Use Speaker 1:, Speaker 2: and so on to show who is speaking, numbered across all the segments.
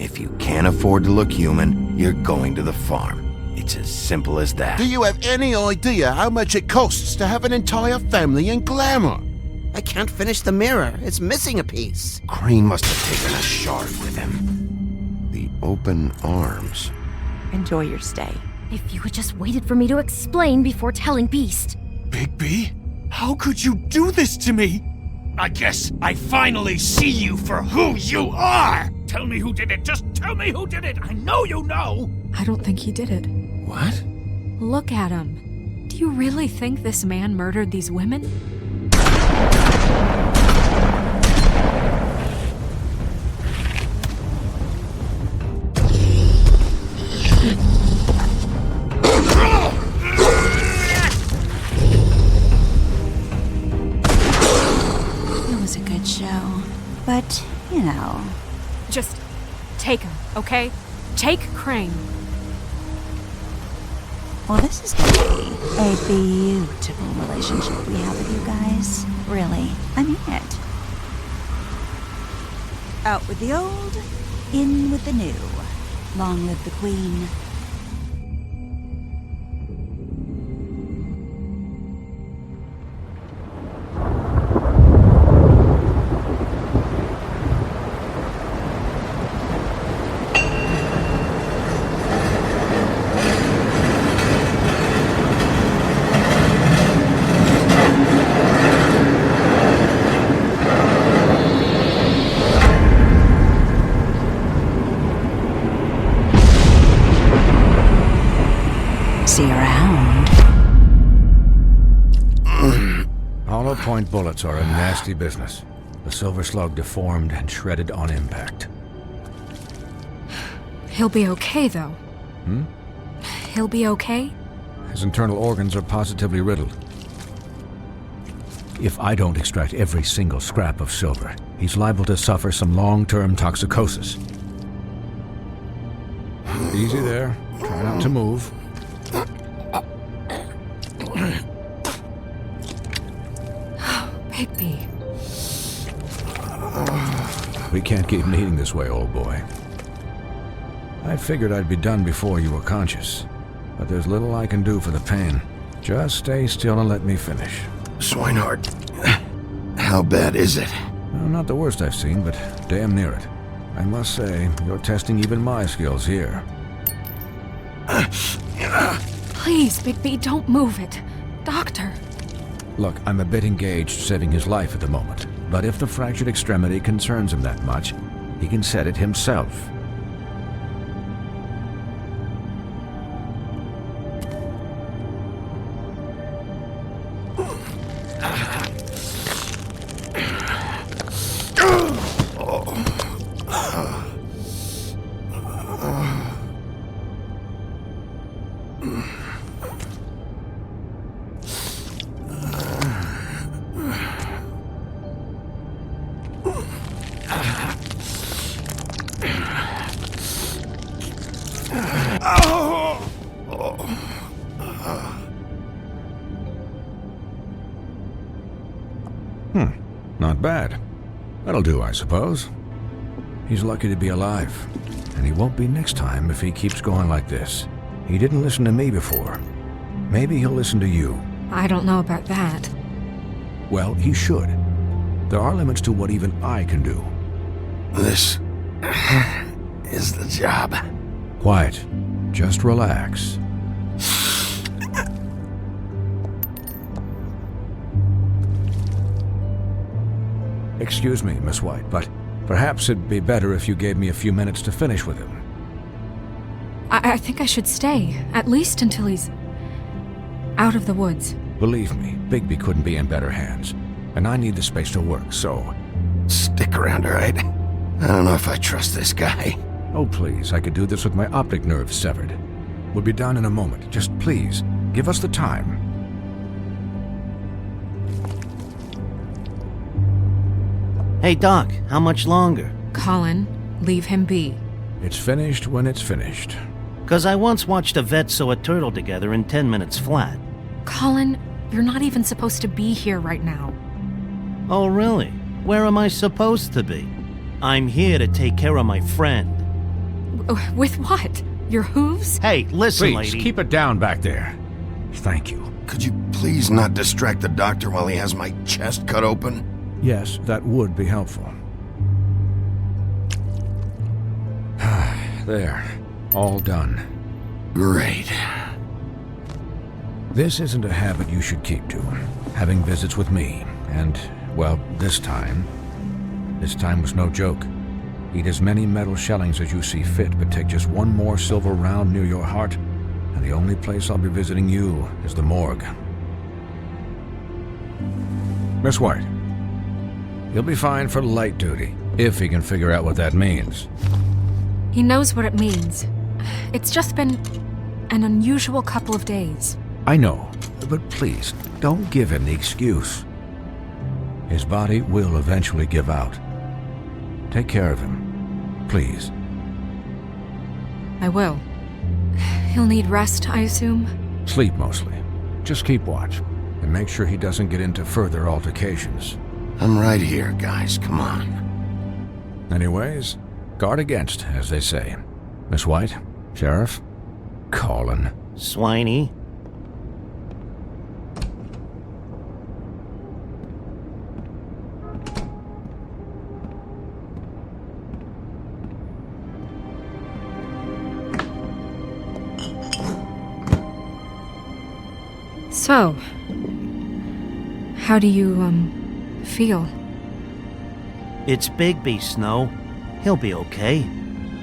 Speaker 1: If you can't afford to look human, you're going to the farm. It's as simple as that.
Speaker 2: Do you have any idea how much it costs to have an entire family in glamour?
Speaker 3: I can't finish the mirror. It's missing a piece.
Speaker 1: Crane must have taken a shard with him. The open arms.
Speaker 4: Enjoy your stay.
Speaker 5: If you had just waited for me to explain before telling Beast.
Speaker 6: Bigby, how could you do this to me? I guess I finally see you for who you are! Tell me who did it, just tell me who did it! I know you know!
Speaker 7: I don't think he did it.
Speaker 1: What?
Speaker 7: Look at him. Do you really think this man murdered these women?
Speaker 4: It was a good show. But, you know...
Speaker 7: Just take him, okay? Take Crane.
Speaker 4: Well, this is going to be a beautiful relationship we have with you guys. Really. I mean it. Out with the old, in with the new. Long live the Queen. See you around.
Speaker 8: Hollow point bullets are a nasty business. The silver slug deformed and shredded on impact.
Speaker 7: He'll be okay, though. He'll be okay?
Speaker 8: His internal organs are positively riddled. If I don't extract every single scrap of silver, he's liable to suffer some long-term toxicosis. Easy there. Try not to move.
Speaker 7: Bigby.
Speaker 8: We can't keep meeting this way, old boy. I figured I'd be done before you were conscious, but there's little I can do for the pain. Just stay still and let me finish.
Speaker 1: Swinehart, how bad is it?
Speaker 8: Well, not the worst I've seen, but damn near it. I must say, you're testing even my skills here.
Speaker 7: Please, Bigby, don't move it. Doctor.
Speaker 8: Look, I'm a bit engaged saving his life at the moment, but if the fractured extremity concerns him that much, he can set it himself. Not bad. That'll do, I suppose. He's lucky to be alive, and he won't be next time if he keeps going like this. He didn't listen to me before. Maybe he'll listen to you.
Speaker 7: I don't know about that.
Speaker 8: Well, he should. There are limits to what even I can do.
Speaker 1: This is the job.
Speaker 8: Quiet. Just relax. Excuse me, Miss White, but perhaps it'd be better if you gave me a few minutes to finish with him.
Speaker 7: I think I should stay, at least until he's out of the woods.
Speaker 8: Believe me, Bigby couldn't be in better hands, and I need the space to work, so...
Speaker 1: Stick around, all right? I don't know if I trust this guy.
Speaker 8: Oh, please, I could do this with my optic nerve severed. We'll be done in a moment. Just please, give us the time.
Speaker 3: Hey, Doc, how much longer?
Speaker 7: Colin, leave him be.
Speaker 8: It's finished when it's finished.
Speaker 3: 'Cause I once watched a vet sew a turtle together in 10 minutes flat.
Speaker 7: Colin, you're not even supposed to be here right now.
Speaker 3: Oh, really? Where am I supposed to be? I'm here to take care of my friend.
Speaker 7: With what? Your hooves?
Speaker 3: Hey, listen,
Speaker 8: Please,
Speaker 3: lady.
Speaker 8: keep it down back there. Thank you.
Speaker 1: Could you please not distract the doctor while he has my chest cut open?
Speaker 8: Yes, that would be helpful. There. All done.
Speaker 1: Great.
Speaker 8: This isn't a habit you should keep to. Having visits with me. And, well, this time was no joke. Eat as many metal shellings as you see fit, but take just one more silver round near your heart, and the only place I'll be visiting you is the morgue. Miss White, he'll be fine for light duty, if he can figure out what that means.
Speaker 7: He knows what it means. It's just been an unusual couple of days.
Speaker 8: I know, but please, don't give him the excuse. His body will eventually give out. Take care of him, please.
Speaker 7: I will. He'll need rest, I assume?
Speaker 8: Sleep mostly. Just keep watch, and make sure he doesn't get into further altercations.
Speaker 1: I'm right here, guys. Come on.
Speaker 8: Anyways, guard against, as they say. Miss White, Sheriff, Colin.
Speaker 3: Swiney.
Speaker 7: So, how do you, feel?
Speaker 3: It's Bigby, Snow. He'll be okay.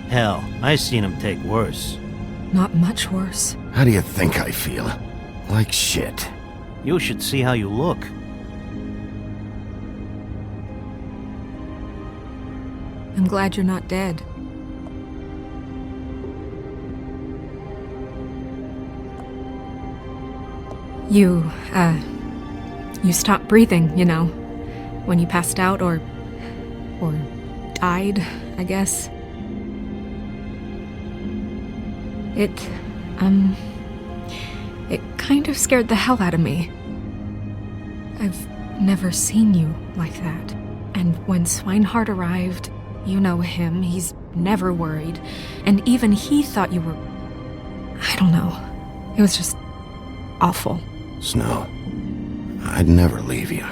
Speaker 3: Hell, I seen him take worse.
Speaker 7: Not much worse.
Speaker 1: How do you think I feel? Like shit.
Speaker 3: You should see how you look.
Speaker 7: I'm glad you're not dead. You stopped breathing, you know, when you passed out or died, I guess. It kind of scared the hell out of me. I've never seen you like that. And when Swinehart arrived, you know him, he's never worried. And even he thought you were... I don't know. It was just awful.
Speaker 1: Snow, I'd never leave you.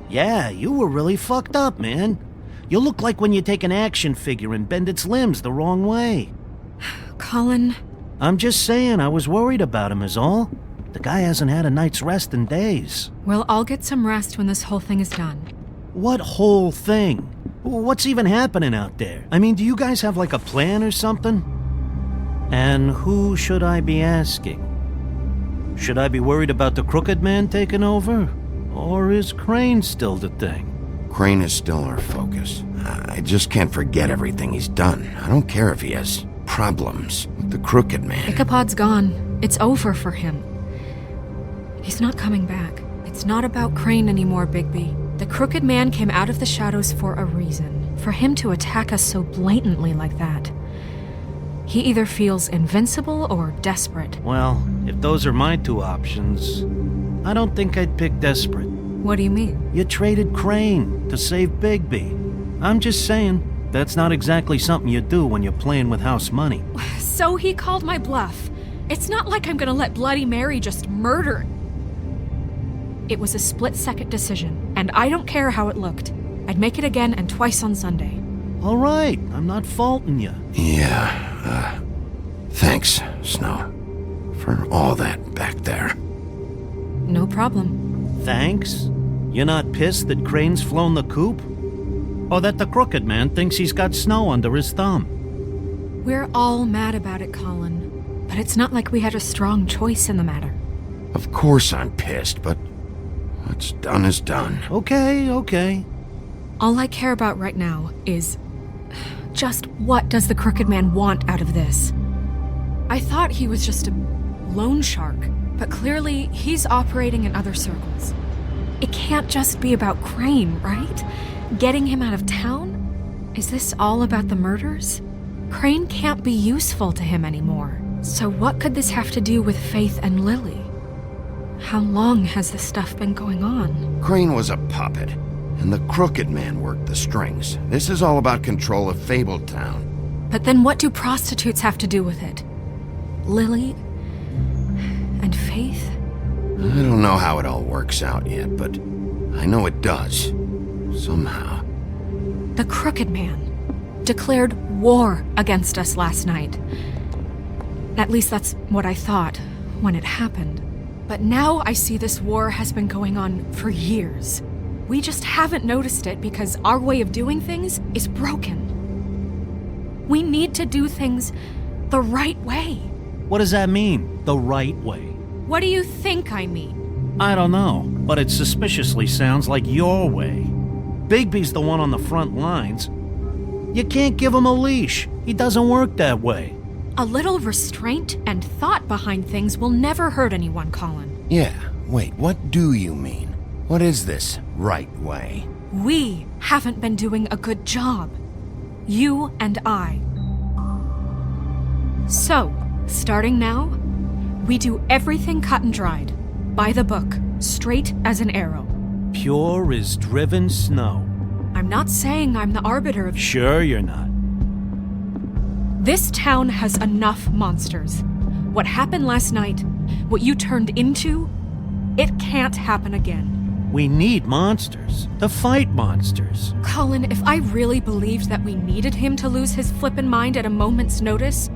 Speaker 3: Yeah, you were really fucked up, man. You look like when you take an action figure and bend its limbs the wrong way.
Speaker 7: Colin...
Speaker 3: I'm just saying, I was worried about him is all. The guy hasn't had a night's rest in days.
Speaker 7: Well, I'll get some rest when this whole thing is done.
Speaker 3: What whole thing? What's even happening out there? I mean, do you guys have like a plan or something? And who should I be asking? Should I be worried about the Crooked Man taking over? Or is Crane still the thing?
Speaker 1: Crane is still our focus. I just can't forget everything he's done. I don't care if he has problems with the Crooked Man.
Speaker 7: Ichabod's gone. It's over for him. He's not coming back. It's not about Crane anymore, Bigby. The Crooked Man came out of the shadows for a reason. For him to attack us so blatantly like that. He either feels invincible or desperate.
Speaker 3: Well, if those are my two options, I don't think I'd pick desperate.
Speaker 7: What do you mean?
Speaker 3: You traded Crane to save Bigby. I'm just saying, that's not exactly something you do when you're playing with house money.
Speaker 7: So he called my bluff. It's not like I'm gonna let Bloody Mary just murder. It was a split-second decision, and I don't care how it looked. I'd make it again and twice on Sunday.
Speaker 3: All right, I'm not faulting you.
Speaker 1: Yeah, thanks, Snow, for all that back there.
Speaker 7: No problem.
Speaker 3: Thanks? You're not pissed that Crane's flown the coop? Or that the Crooked Man thinks he's got Snow under his thumb?
Speaker 7: We're all mad about it, Colin. But it's not like we had a strong choice in the matter.
Speaker 1: Of course I'm pissed, but what's done is done.
Speaker 3: Okay.
Speaker 7: All I care about right now is... just what does the Crooked Man want out of this? I thought he was just a loan shark, but clearly he's operating in other circles. It can't just be about Crane, right? Getting him out of town? Is this all about the murders? Crane can't be useful to him anymore. So what could this have to do with Faith and Lily? How long has this stuff been going on?
Speaker 1: Crane was a puppet. And the crooked man worked the strings. This is all about control of Fabletown.
Speaker 7: But then what do prostitutes have to do with it? Lily? And Faith?
Speaker 1: I don't know how it all works out yet, but I know it does. Somehow.
Speaker 7: The crooked man declared war against us last night. At least that's what I thought when it happened. But now I see this war has been going on for years. We just haven't noticed it because our way of doing things is broken. We need to do things the right way.
Speaker 3: What does that mean, the right way?
Speaker 7: What do you think I mean?
Speaker 3: I don't know, but it suspiciously sounds like your way. Bigby's the one on the front lines. You can't give him a leash. He doesn't work that way.
Speaker 7: A little restraint and thought behind things will never hurt anyone, Colin.
Speaker 1: Yeah, wait, what do you mean? What is this right way?
Speaker 7: We haven't been doing a good job. You and I. So, starting now, we do everything cut and dried. By the book, straight as an arrow.
Speaker 3: Pure as driven snow.
Speaker 7: I'm not saying I'm the arbiter of...
Speaker 3: Sure you're not.
Speaker 7: This town has enough monsters. What happened last night, what you turned into, it can't happen again.
Speaker 3: We need monsters. To fight monsters.
Speaker 7: Colin, if I really believed that we needed him to lose his flippin' mind at a moment's notice,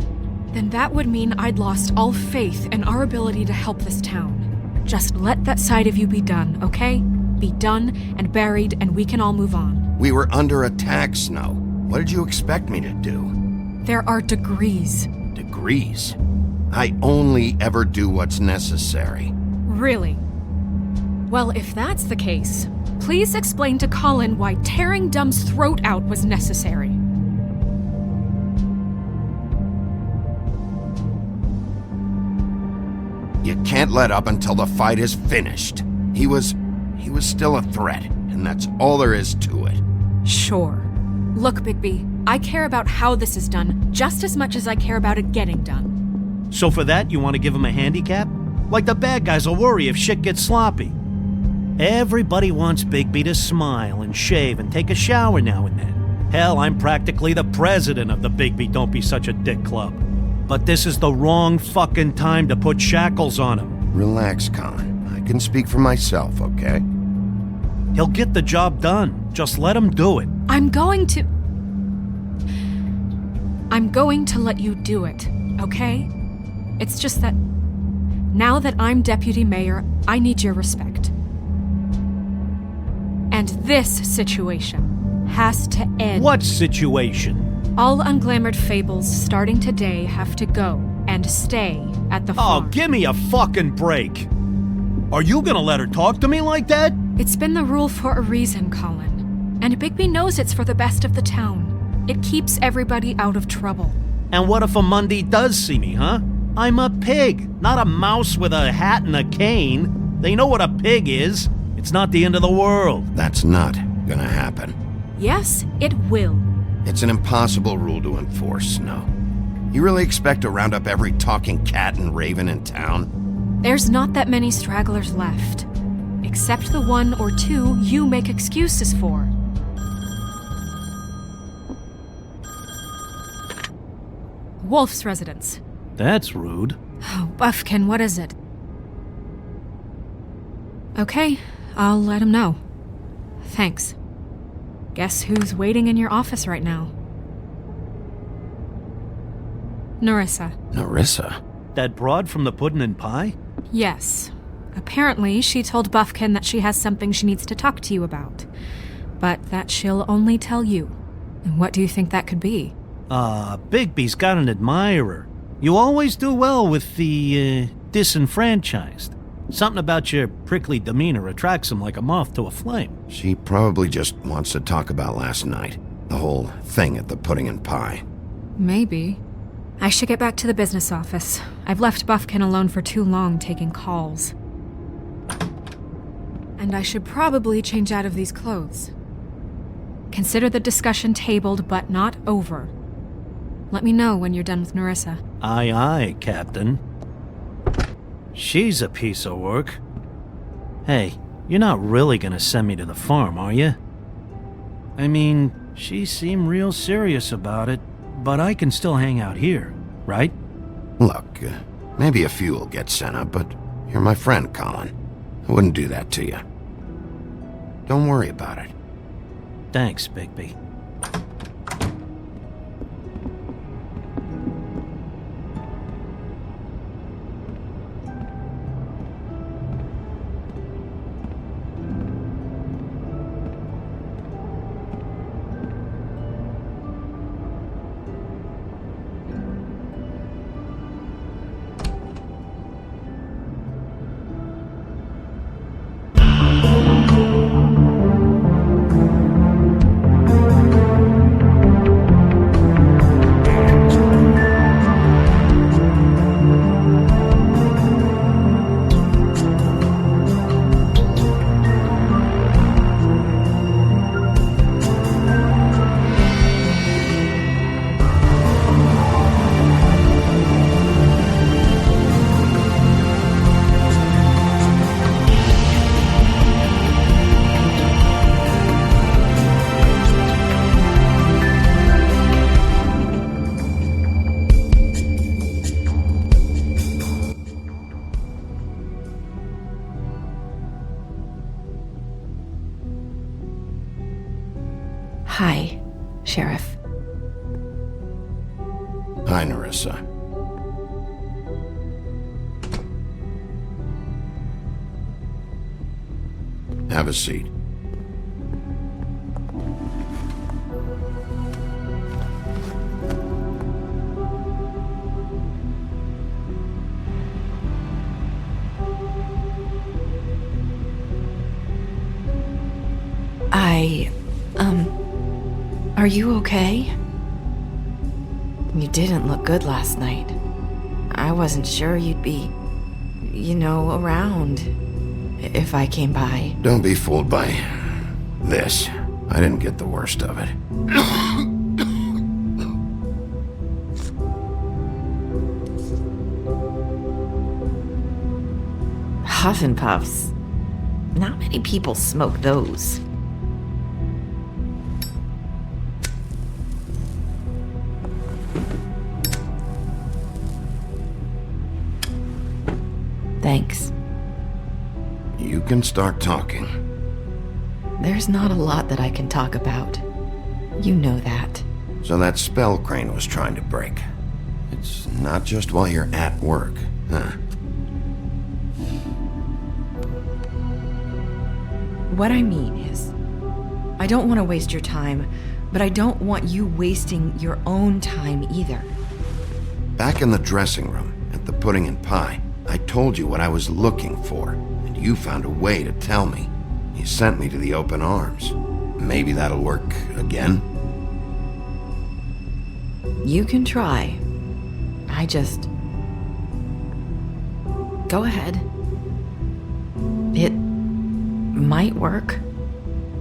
Speaker 7: then that would mean I'd lost all faith in our ability to help this town. Just let that side of you be done, okay? Be done and buried, and we can all move on.
Speaker 1: We were under attack, Snow. What did you expect me to do?
Speaker 7: There are degrees.
Speaker 1: Degrees? I only ever do what's necessary.
Speaker 7: Really? Well, if that's the case, please explain to Colin why tearing Dumb's throat out was necessary.
Speaker 1: You can't let up until the fight is finished. He was still a threat, and that's all there is to it.
Speaker 7: Sure. Look, Bigby, I care about how this is done just as much as I care about it getting done.
Speaker 3: So for that, you want to give him a handicap? Like the bad guys will worry if shit gets sloppy. Everybody wants Bigby to smile and shave and take a shower now and then. Hell, I'm practically the president of the Bigby Don't Be Such a Dick Club. But this is the wrong fucking time to put shackles on him.
Speaker 1: Relax, Colin. I can speak for myself, okay?
Speaker 3: He'll get the job done. Just let him do it.
Speaker 7: I'm going to let you do it, okay? It's just that now that I'm deputy mayor, I need your respect. And this situation has to end.
Speaker 3: What situation?
Speaker 7: All unglamored fables starting today have to go and stay at the farm.
Speaker 3: Oh, give me a fucking break. Are you gonna let her talk to me like that?
Speaker 7: It's been the rule for a reason, Colin. And Bigby knows it's for the best of the town. It keeps everybody out of trouble.
Speaker 3: And what if a Monday does see me, huh? I'm a pig, not a mouse with a hat and a cane. They know what a pig is. It's not the end of the world.
Speaker 1: That's not gonna happen.
Speaker 7: Yes, it will.
Speaker 1: It's an impossible rule to enforce, Snow. You really expect to round up every talking cat and raven in town?
Speaker 7: There's not that many stragglers left. Except the one or two you make excuses for. Wolf's residence.
Speaker 3: That's rude.
Speaker 7: Oh, Buffkin, what is it? Okay, I'll let him know. Thanks. Guess who's waiting in your office right now? Nerissa.
Speaker 1: Nerissa?
Speaker 3: That broad from the puddin' and pie?
Speaker 7: Yes. Apparently, she told Buffkin that she has something she needs to talk to you about. But that she'll only tell you. And what do you think that could be?
Speaker 3: Bigby's got an admirer. You always do well with the, disenfranchised. Something about your prickly demeanor attracts him like a moth to a flame.
Speaker 1: She probably just wants to talk about last night. The whole thing at the pudding and pie.
Speaker 7: Maybe. I should get back to the business office. I've left Buffkin alone for too long taking calls. And I should probably change out of these clothes. Consider the discussion tabled but not over. Let me know when you're done with Nerissa.
Speaker 3: Aye, aye, Captain. She's a piece of work. Hey, you're not really gonna send me to the farm, are you? I mean, she seemed real serious about it, but I can still hang out here, right?
Speaker 1: Look, maybe a few will get sent up, but you're my friend, Colin. I wouldn't do that to you. Don't worry about it.
Speaker 3: Thanks, Bigby.
Speaker 9: Hi, Sheriff.
Speaker 1: Hi, Nerissa. Have a seat.
Speaker 9: Are you okay? You didn't look good last night. I wasn't sure you'd be, around if I came by.
Speaker 1: Don't be fooled by this. I didn't get the worst of it.
Speaker 9: Huff and Puffs. Not many people smoke those. Thanks.
Speaker 1: You can start talking.
Speaker 9: There's not a lot that I can talk about. You know that.
Speaker 1: So that spell Crane was trying to break. It's not just while you're at work, huh?
Speaker 9: What I mean is, I don't want to waste your time, but I don't want you wasting your own time either.
Speaker 1: Back in the dressing room, at the pudding and pie, I told you what I was looking for, and you found a way to tell me. You sent me to the open arms. Maybe that'll work again?
Speaker 9: You can try. Go ahead. It might work.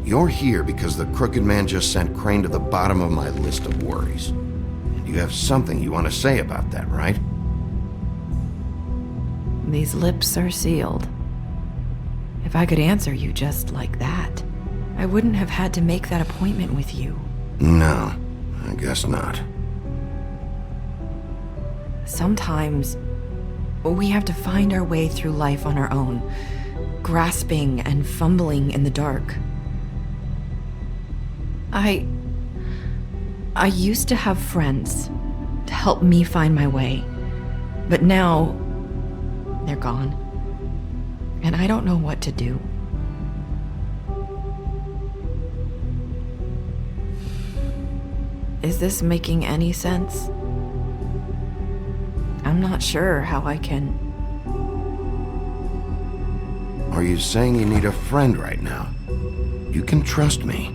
Speaker 1: You're here because the Crooked Man just sent Crane to the bottom of my list of worries. And you have something you want to say about that, right?
Speaker 9: These lips are sealed. If I could answer you just like that, I wouldn't have had to make that appointment with you.
Speaker 1: No, I guess not.
Speaker 9: Sometimes, we have to find our way through life on our own, grasping and fumbling in the dark. I used to have friends to help me find my way, but now they're gone, and I don't know what to do. Is this making any sense? I'm not sure how I can...
Speaker 1: Are you saying you need a friend right now? You can trust me.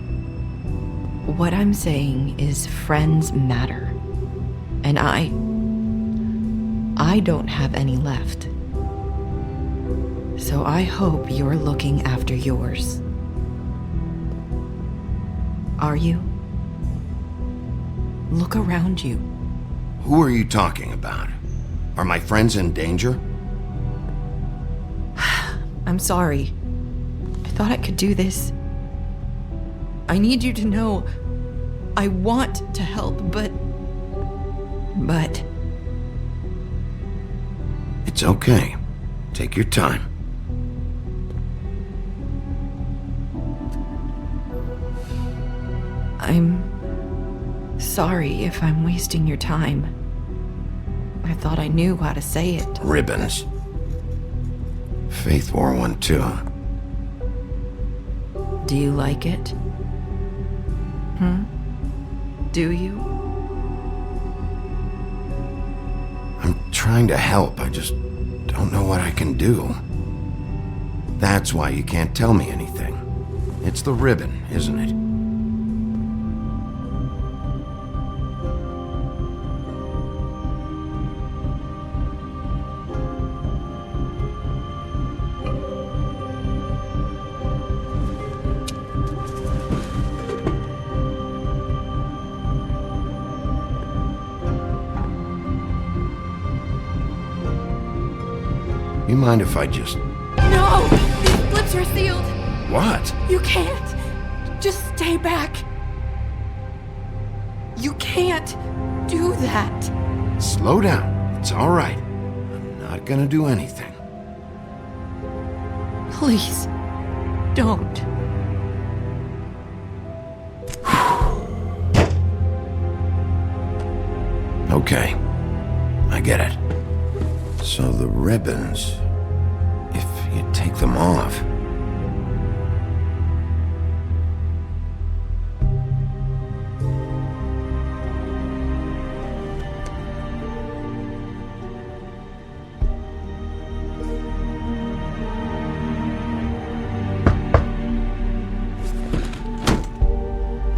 Speaker 9: What I'm saying is friends matter. And I don't have any left. So I hope you're looking after yours. Are you? Look around you.
Speaker 1: Who are you talking about? Are my friends in danger?
Speaker 9: I'm sorry. I thought I could do this I need you to know I want to help, but...
Speaker 1: It's okay. Take your time.
Speaker 9: I'm sorry if I'm wasting your time. I thought I knew how to say it.
Speaker 1: Ribbons. Faith wore one too.
Speaker 9: Do you like it? Do you?
Speaker 1: I'm trying to help, I just don't know what I can do. That's why you can't tell me anything. It's the ribbon, isn't it? You mind if I just...
Speaker 7: No! These lips are sealed!
Speaker 1: What?
Speaker 7: You can't! Just stay back! You can't do that!
Speaker 1: Slow down. It's all right. I'm not gonna do anything.
Speaker 9: Please, don't.
Speaker 1: Okay. I get it. So the ribbons, if you take them off...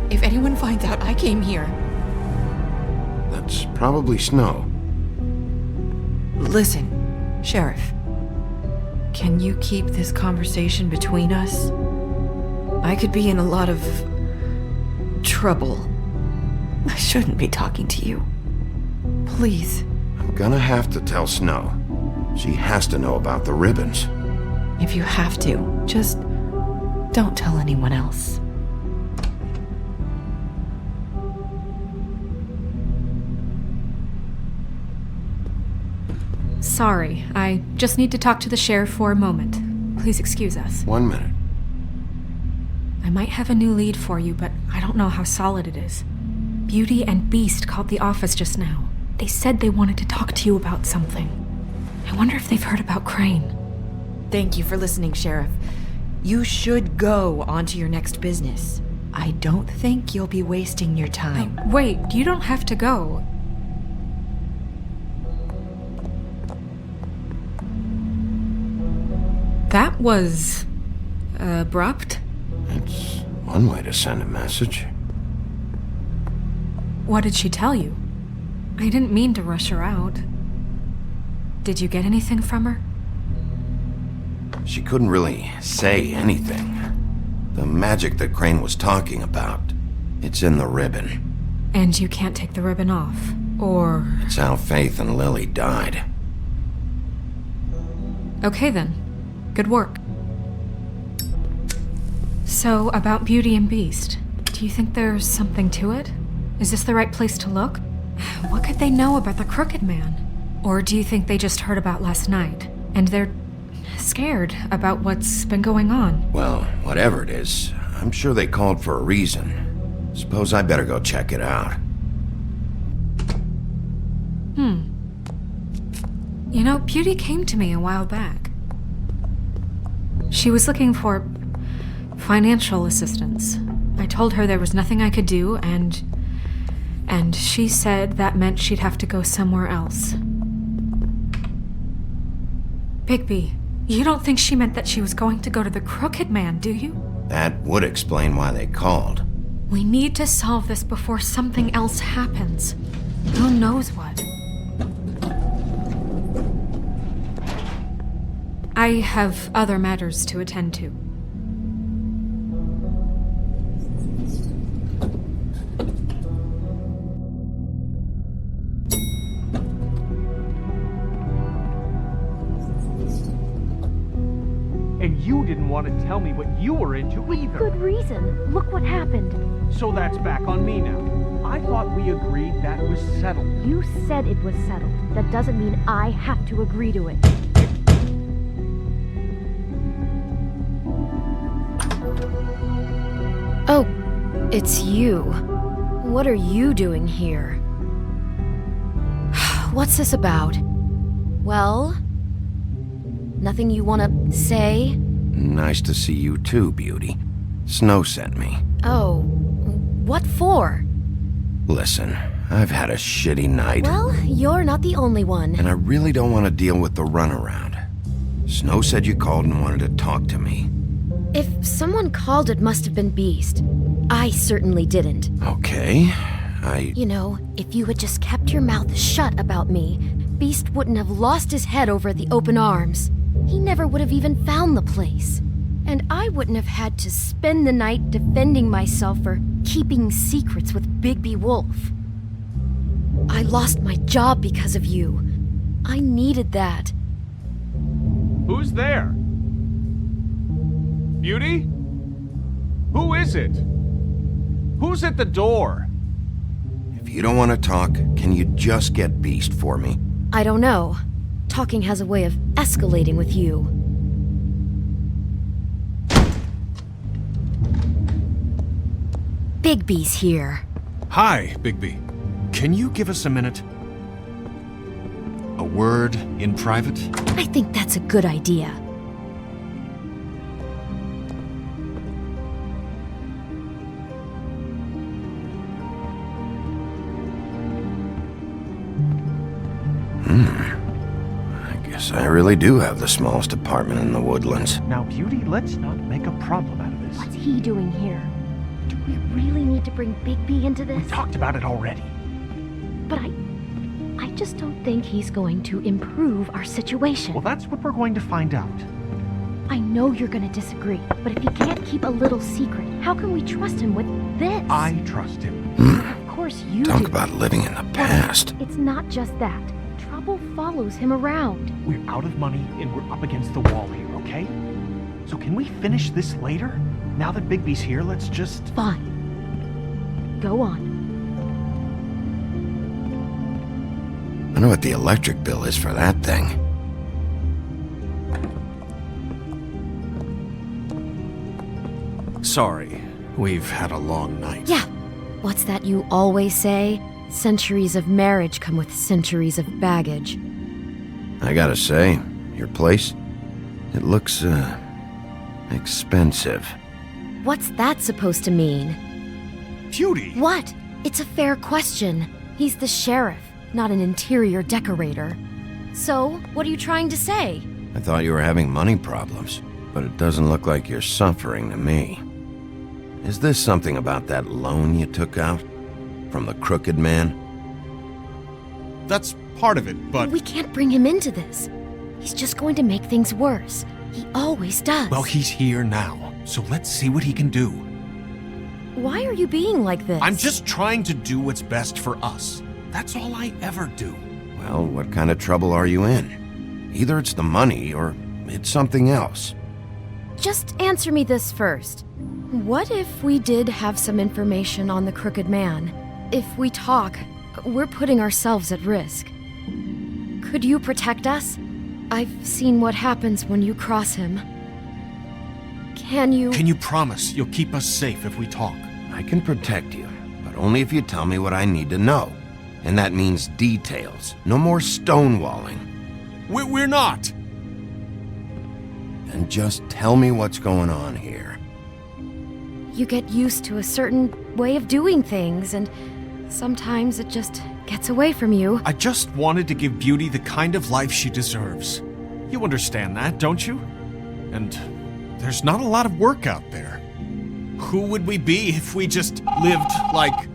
Speaker 9: If anyone finds out I came here...
Speaker 1: That's probably Snow.
Speaker 9: Listen, Sheriff. Can you keep this conversation between us? I could be in a lot of... trouble. I shouldn't be talking to you. Please.
Speaker 1: I'm gonna have to tell Snow. She has to know about the ribbons.
Speaker 9: If you have to, just don't tell anyone else.
Speaker 7: Sorry, I just need to talk to the sheriff for a moment. Please excuse us.
Speaker 1: 1 minute.
Speaker 7: I might have a new lead for you, but I don't know how solid it is. Beauty and Beast called the office just now. They said they wanted to talk to you about something. I wonder if they've heard about Crane.
Speaker 9: Thank you for listening, Sheriff. You should go on to your next business. I don't think you'll be wasting your time.
Speaker 7: Wait, you don't have to go. That was... abrupt?
Speaker 1: It's one way to send a message.
Speaker 7: What did she tell you? I didn't mean to rush her out. Did you get anything from her?
Speaker 1: She couldn't really say anything. The magic that Crane was talking about, it's in the ribbon.
Speaker 7: And you can't take the ribbon off, or...
Speaker 1: It's how Faith and Lily died.
Speaker 7: Okay then. Good work. So, about Beauty and Beast, do you think there's something to it? Is this the right place to look? What could they know about the Crooked Man? Or do you think they just heard about last night, and they're scared about what's been going on?
Speaker 1: Well, whatever it is, I'm sure they called for a reason. Suppose I better go check it out.
Speaker 7: You know, Beauty came to me a while back. She was looking for financial assistance. I told her there was nothing I could do, and she said that meant she'd have to go somewhere else. Bigby, you don't think she meant that she was going to go to the Crooked Man, do you?
Speaker 1: That would explain why they called.
Speaker 7: We need to solve this before something else happens. Who knows what? I have other matters to attend to.
Speaker 6: And
Speaker 10: you didn't want to tell me what you were into either.
Speaker 5: Good reason. Look what happened.
Speaker 10: So that's back on me now. I thought we agreed that was settled.
Speaker 5: You said it was settled. That doesn't mean I have to agree to it. Oh, it's you. What are you doing here? What's this about? Well, nothing you want to say?
Speaker 1: Nice to see you too, Beauty. Snow sent me.
Speaker 5: Oh, what for?
Speaker 1: Listen, I've had a shitty night.
Speaker 5: Well, you're not the only one.
Speaker 1: And I really don't want to deal with the runaround. Snow said you called and wanted to talk to me.
Speaker 5: If someone called, it must have been Beast. I certainly didn't.
Speaker 1: Okay,
Speaker 5: You know, if you had just kept your mouth shut about me, Beast wouldn't have lost his head over at the open arms. He never would have even found the place. And I wouldn't have had to spend the night defending myself for keeping secrets with Bigby Wolf. I lost my job because of you. I needed that.
Speaker 10: Who's there? Beauty? Who is it? Who's at the door?
Speaker 1: if you don't want to talk, can you just get Beast for me?
Speaker 5: I don't know. Talking has a way of escalating with you. Bigby's here.
Speaker 6: Hi, Bigby. Can you give us a minute? A word in private?
Speaker 5: I think that's a good idea.
Speaker 1: I guess I really do have the smallest apartment in the Woodlands.
Speaker 10: Now, Beauty, let's not make a problem out of this.
Speaker 5: What's he doing here? Do we really need to bring Bigby into this?
Speaker 10: We talked about it already.
Speaker 5: But I just don't think he's going to improve our situation.
Speaker 10: Well, that's what we're going to find out.
Speaker 5: I know you're gonna disagree, but if he can't keep a little secret, how can we trust him with this?
Speaker 10: I trust him.
Speaker 5: Of course you
Speaker 1: Talk
Speaker 5: do.
Speaker 1: about living in the past.
Speaker 5: It's not just that. Trouble follows him around.
Speaker 10: We're out of money and we're up against the wall here, okay? So can we finish this later? Now that Bigby's here, let's just...
Speaker 5: Fine. Go on.
Speaker 1: I know what the electric bill is for that thing.
Speaker 6: Sorry, we've had a long night.
Speaker 5: Yeah. What's that you always say? Centuries of marriage come with centuries of baggage.
Speaker 1: I gotta say, your place, it looks, expensive.
Speaker 5: What's that supposed to mean?
Speaker 6: Beauty!
Speaker 5: What? It's a fair question. He's the sheriff, not an interior decorator. So, what are you trying to say?
Speaker 1: I thought you were having money problems, but it doesn't look like you're suffering to me. Is this something about that loan you took out? From the crooked man?
Speaker 6: That's part of it, but...
Speaker 5: We can't bring him into this. He's just going to make things worse. He always does.
Speaker 6: Well, he's here now, so let's see what he can do.
Speaker 5: Why are you being like this?
Speaker 6: I'm just trying to do what's best for us. That's all I ever do.
Speaker 1: Well, what kind of trouble are you in? Either it's the money, or it's something else.
Speaker 5: Just answer me this first. What if we did have some information on the crooked man? If we talk, we're putting ourselves at risk. Could you protect us? I've seen what happens when you cross him. Can you...
Speaker 6: Can you promise you'll keep us safe if we talk?
Speaker 1: I can protect you, but only if you tell me what I need to know. And that means details. No more stonewalling.
Speaker 6: We're not!
Speaker 1: Then just tell me what's going on here.
Speaker 5: You get used to a certain way of doing things, and sometimes it just gets away from you.
Speaker 6: I just wanted to give Beauty the kind of life she deserves. You understand that, don't you? And there's not a lot of work out there. Who would we be if we just lived like...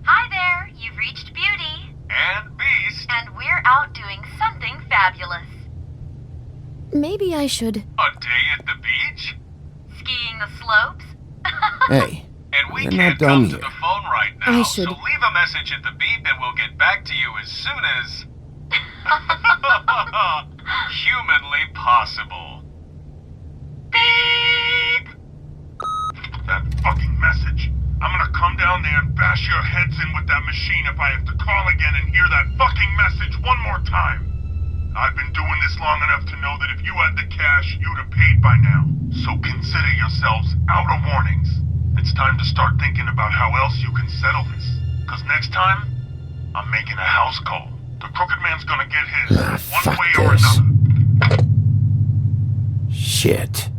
Speaker 11: Hi there, you've reached Beauty.
Speaker 12: And Beast.
Speaker 11: And we're out doing something fabulous.
Speaker 5: Maybe I should...
Speaker 12: A day at the beach?
Speaker 11: Skiing the slopes?
Speaker 1: Hey,
Speaker 12: And we
Speaker 1: we're
Speaker 12: can't
Speaker 1: not done
Speaker 12: come
Speaker 1: yet.
Speaker 12: to the phone right now,
Speaker 5: I should...
Speaker 12: so leave a message at the beep and we'll get back to you as soon as... humanly possible. Beep! That fucking message. I'm gonna come down there and bash your heads in with that machine if I have to call again and hear that fucking message one more time. I've been doing this long enough to know that if you had the cash, you'd have paid by now. So consider yourselves out of warnings. It's time to start thinking about how else you can settle this. Cause next time, I'm making a house call. The Crooked Man's gonna get his, one way or another.
Speaker 1: Shit.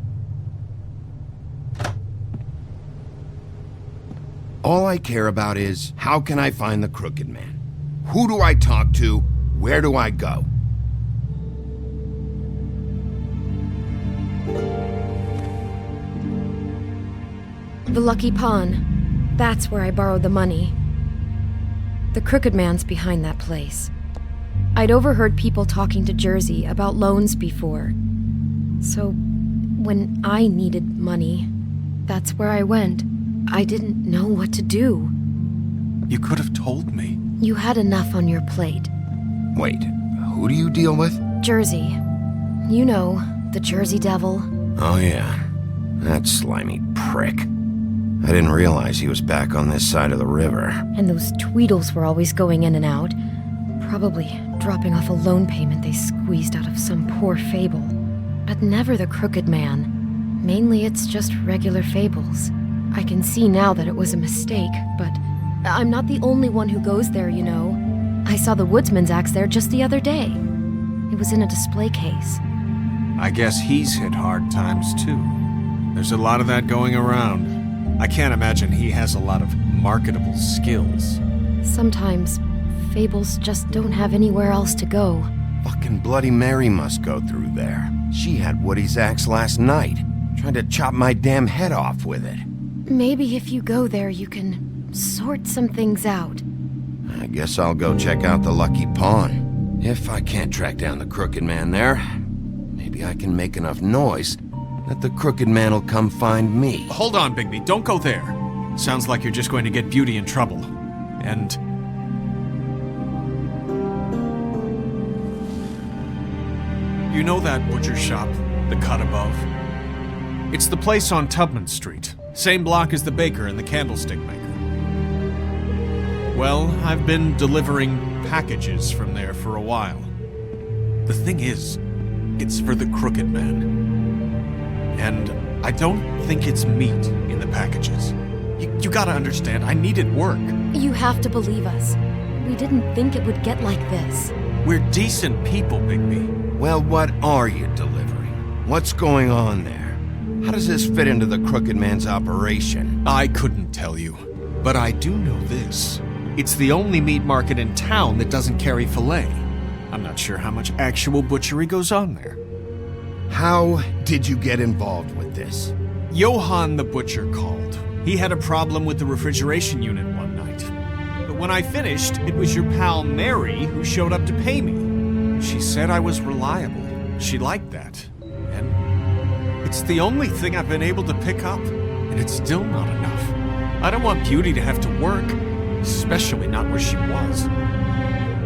Speaker 1: All I care about is, how can I find the Crooked Man? Who do I talk to? Where do I go?
Speaker 5: The Lucky Pawn. That's where I borrowed the money. The Crooked Man's behind that place. I'd overheard people talking to Jersey about loans before. So, when I needed money, that's where I went. I didn't know what to do.
Speaker 6: You could have told me.
Speaker 5: You had enough on your plate.
Speaker 1: Wait, who do you deal with?
Speaker 5: Jersey. You know, the Jersey Devil.
Speaker 1: Oh yeah, that slimy prick. I didn't realize he was back on this side of the river.
Speaker 5: And those Tweedles were always going in and out. Probably dropping off a loan payment they squeezed out of some poor fable. But never the Crooked Man. Mainly it's just regular fables. I can see now that it was a mistake, but I'm not the only one who goes there, you know. I saw the woodsman's axe there just the other day. It was in a display case.
Speaker 6: I guess he's hit hard times too. There's a lot of that going around. I can't imagine he has a lot of marketable skills.
Speaker 5: Sometimes, fables just don't have anywhere else to go.
Speaker 1: Fucking Bloody Mary must go through there. She had Woody's axe last night, trying to chop my damn head off with it.
Speaker 5: Maybe if you go there, you can sort some things out.
Speaker 1: I guess I'll go check out the Lucky Pawn. If I can't track down the Crooked Man there, maybe I can make enough noise that the Crooked Man will come find me.
Speaker 6: Hold on, Bigby. Don't go there. Sounds like you're just going to get Beauty in trouble. And... you know that butcher shop, the cut above? It's the place on Tubman Street. Same block as the baker and the candlestick maker. Well, I've been delivering packages from there for a while. The thing is, it's for the Crooked Man. And I don't think it's meat in the packages. You gotta understand, I needed work.
Speaker 5: You have to believe us. We didn't think it would get like this.
Speaker 6: We're decent people, Bigby.
Speaker 1: Well, what are you delivering? What's going on there? How does this fit into the Crooked Man's operation?
Speaker 6: I couldn't tell you, but I do know this. It's the only meat market in town that doesn't carry filet. I'm not sure how much actual butchery goes on there.
Speaker 1: How did you get involved with this?
Speaker 6: Johann the butcher called. He had a problem with the refrigeration unit one night. But when I finished, it was your pal Mary who showed up to pay me. She said I was reliable. She liked that. And it's the only thing I've been able to pick up, and it's still not enough. I don't want Beauty to have to work, especially not where she was.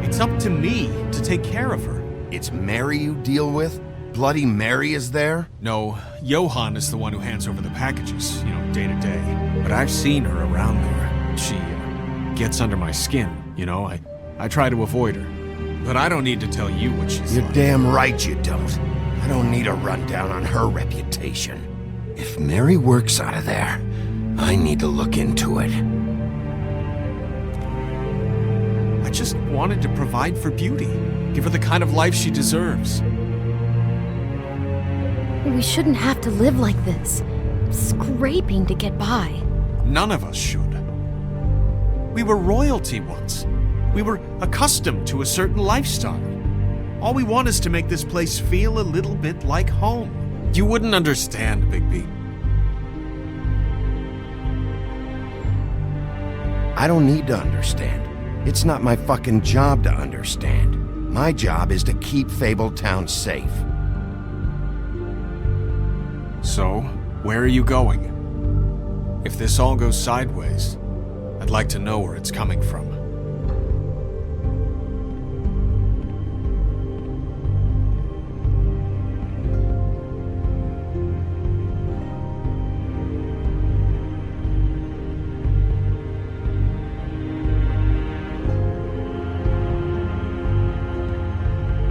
Speaker 6: It's up to me to take care of her.
Speaker 1: It's Mary you deal with? Bloody Mary is there?
Speaker 6: No, Johann is the one who hands over the packages, day to day. But I've seen her around there. She gets under my skin, I try to avoid her. But I don't need to tell you what she's
Speaker 1: You're
Speaker 6: like.
Speaker 1: damn right you don't. I don't need a rundown on her reputation. If Mary works out of there, I need to look into it.
Speaker 6: I just wanted to provide for Beauty. Give her the kind of life she deserves.
Speaker 5: We shouldn't have to live like this, scraping to get by.
Speaker 6: None of us should. We were royalty once. We were accustomed to a certain lifestyle. All we want is to make this place feel a little bit like home. You wouldn't understand, Bigby.
Speaker 1: I don't need to understand. It's not my fucking job to understand. My job is to keep Fabletown safe.
Speaker 6: So, where are you going? If this all goes sideways, I'd like to know where it's coming from.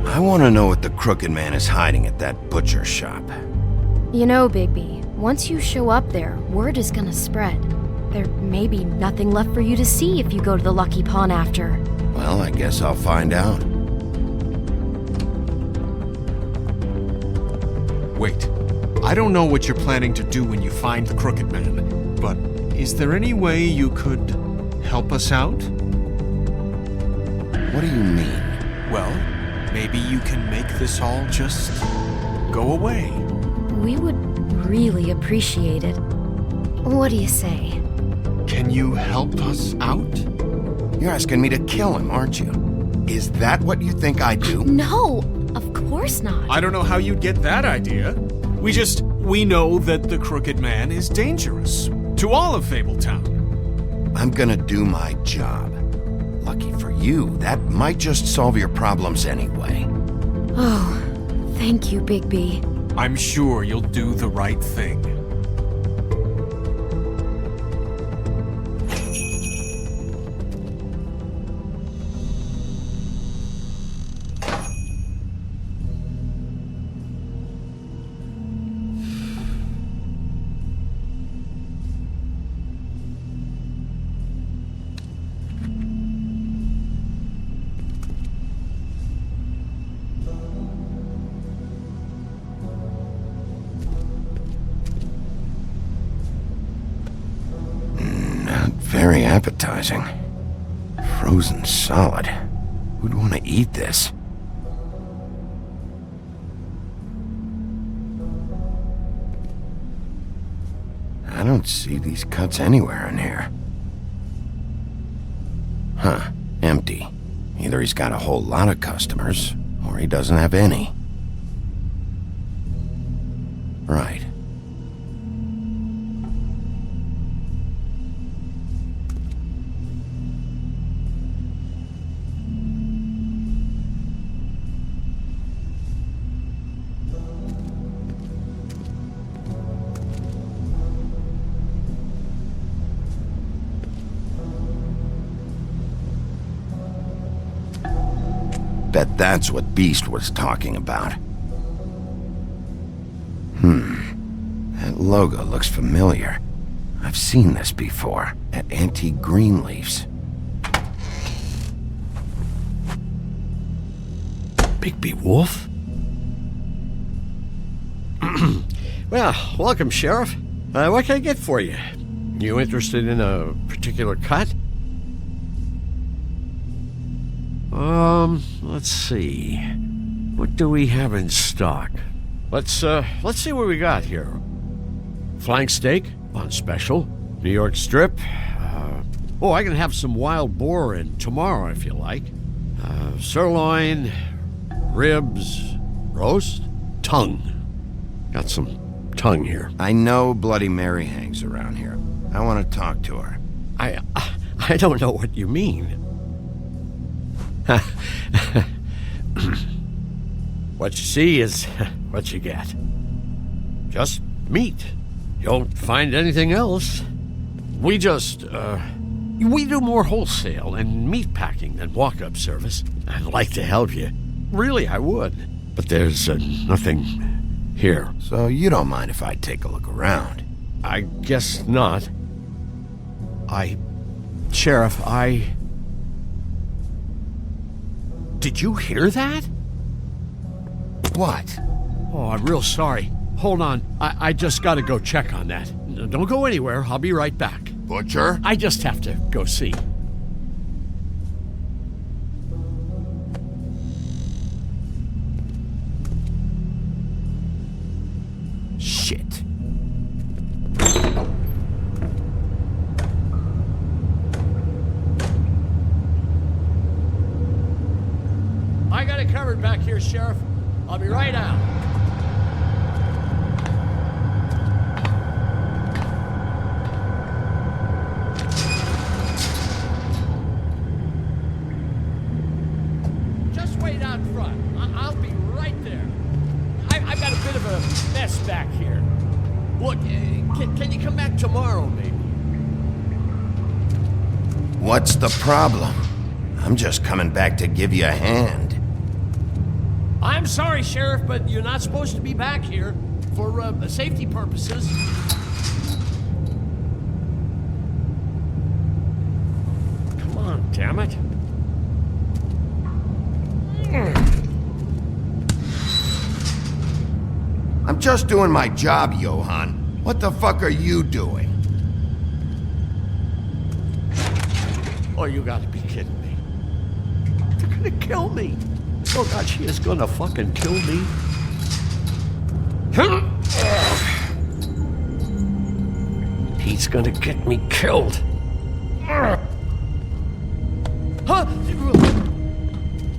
Speaker 1: I want to know what the Crooked Man is hiding at that butcher shop.
Speaker 5: You know, Bigby, once you show up there, word is gonna spread. There may be nothing left for you to see if you go to the Lucky Pawn after.
Speaker 1: Well, I guess I'll find out.
Speaker 6: Wait, I don't know what you're planning to do when you find the Crooked Man, but is there any way you could help us out?
Speaker 1: What do you mean?
Speaker 6: Well, maybe you can make this all just go away.
Speaker 5: We would really appreciate it. What do you say?
Speaker 6: Can you help us out?
Speaker 1: You're asking me to kill him, aren't you? Is that what you think I do?
Speaker 5: No, of course not.
Speaker 6: I don't know how you'd get that idea. We know that the Crooked Man is dangerous to all of Fabletown.
Speaker 1: I'm gonna do my job. Lucky for you, that might just solve your problems anyway.
Speaker 5: Oh, thank you, Bigby.
Speaker 6: I'm sure you'll do the right thing.
Speaker 1: Very appetizing. Frozen solid. Who'd want to eat this? I don't see these cuts anywhere in here. Huh, empty. Either he's got a whole lot of customers, or he doesn't have any. Right. Bet that's what Beast was talking about. That logo looks familiar. I've seen this before, at Antique Greenleaf's.
Speaker 13: Bigby Wolf? Well, welcome, Sheriff. What can I get for you? You interested in a particular cut? Let's see. What do we have in stock? Let's see what we got here. Flank steak on special. New York strip. I can have some wild boar in tomorrow if you like. Sirloin, ribs, roast, tongue. Got some tongue here.
Speaker 1: I know Bloody Mary hangs around here. I want to talk to her.
Speaker 13: I don't know what you mean. What you see is what you get. Just meat. You don't find anything else. We just, we do more wholesale and meat packing than walk-up service. I'd like to help you. Really, I would. But there's nothing here.
Speaker 1: So you don't mind if I take a look around?
Speaker 13: I guess not. Sheriff, Did you hear that?
Speaker 1: What?
Speaker 13: Oh, I'm real sorry. Hold on. I just gotta go check on that. Don't go anywhere. I'll be right back.
Speaker 2: Butcher?
Speaker 13: I just have to go see.
Speaker 1: Shit.
Speaker 13: I got it covered back here, Sheriff. I'll be right out. mess back here. Look, can you come back tomorrow, maybe?
Speaker 1: What's the problem? I'm just coming back to give you a hand.
Speaker 13: I'm sorry, Sheriff, but you're not supposed to be back here for safety purposes. Come on, damn it.
Speaker 1: I'm just doing my job, Johann. What the fuck are you doing?
Speaker 13: Oh, you gotta be kidding me. They're gonna kill me. Oh God, she is gonna fucking kill me. He's gonna get me killed. Huh?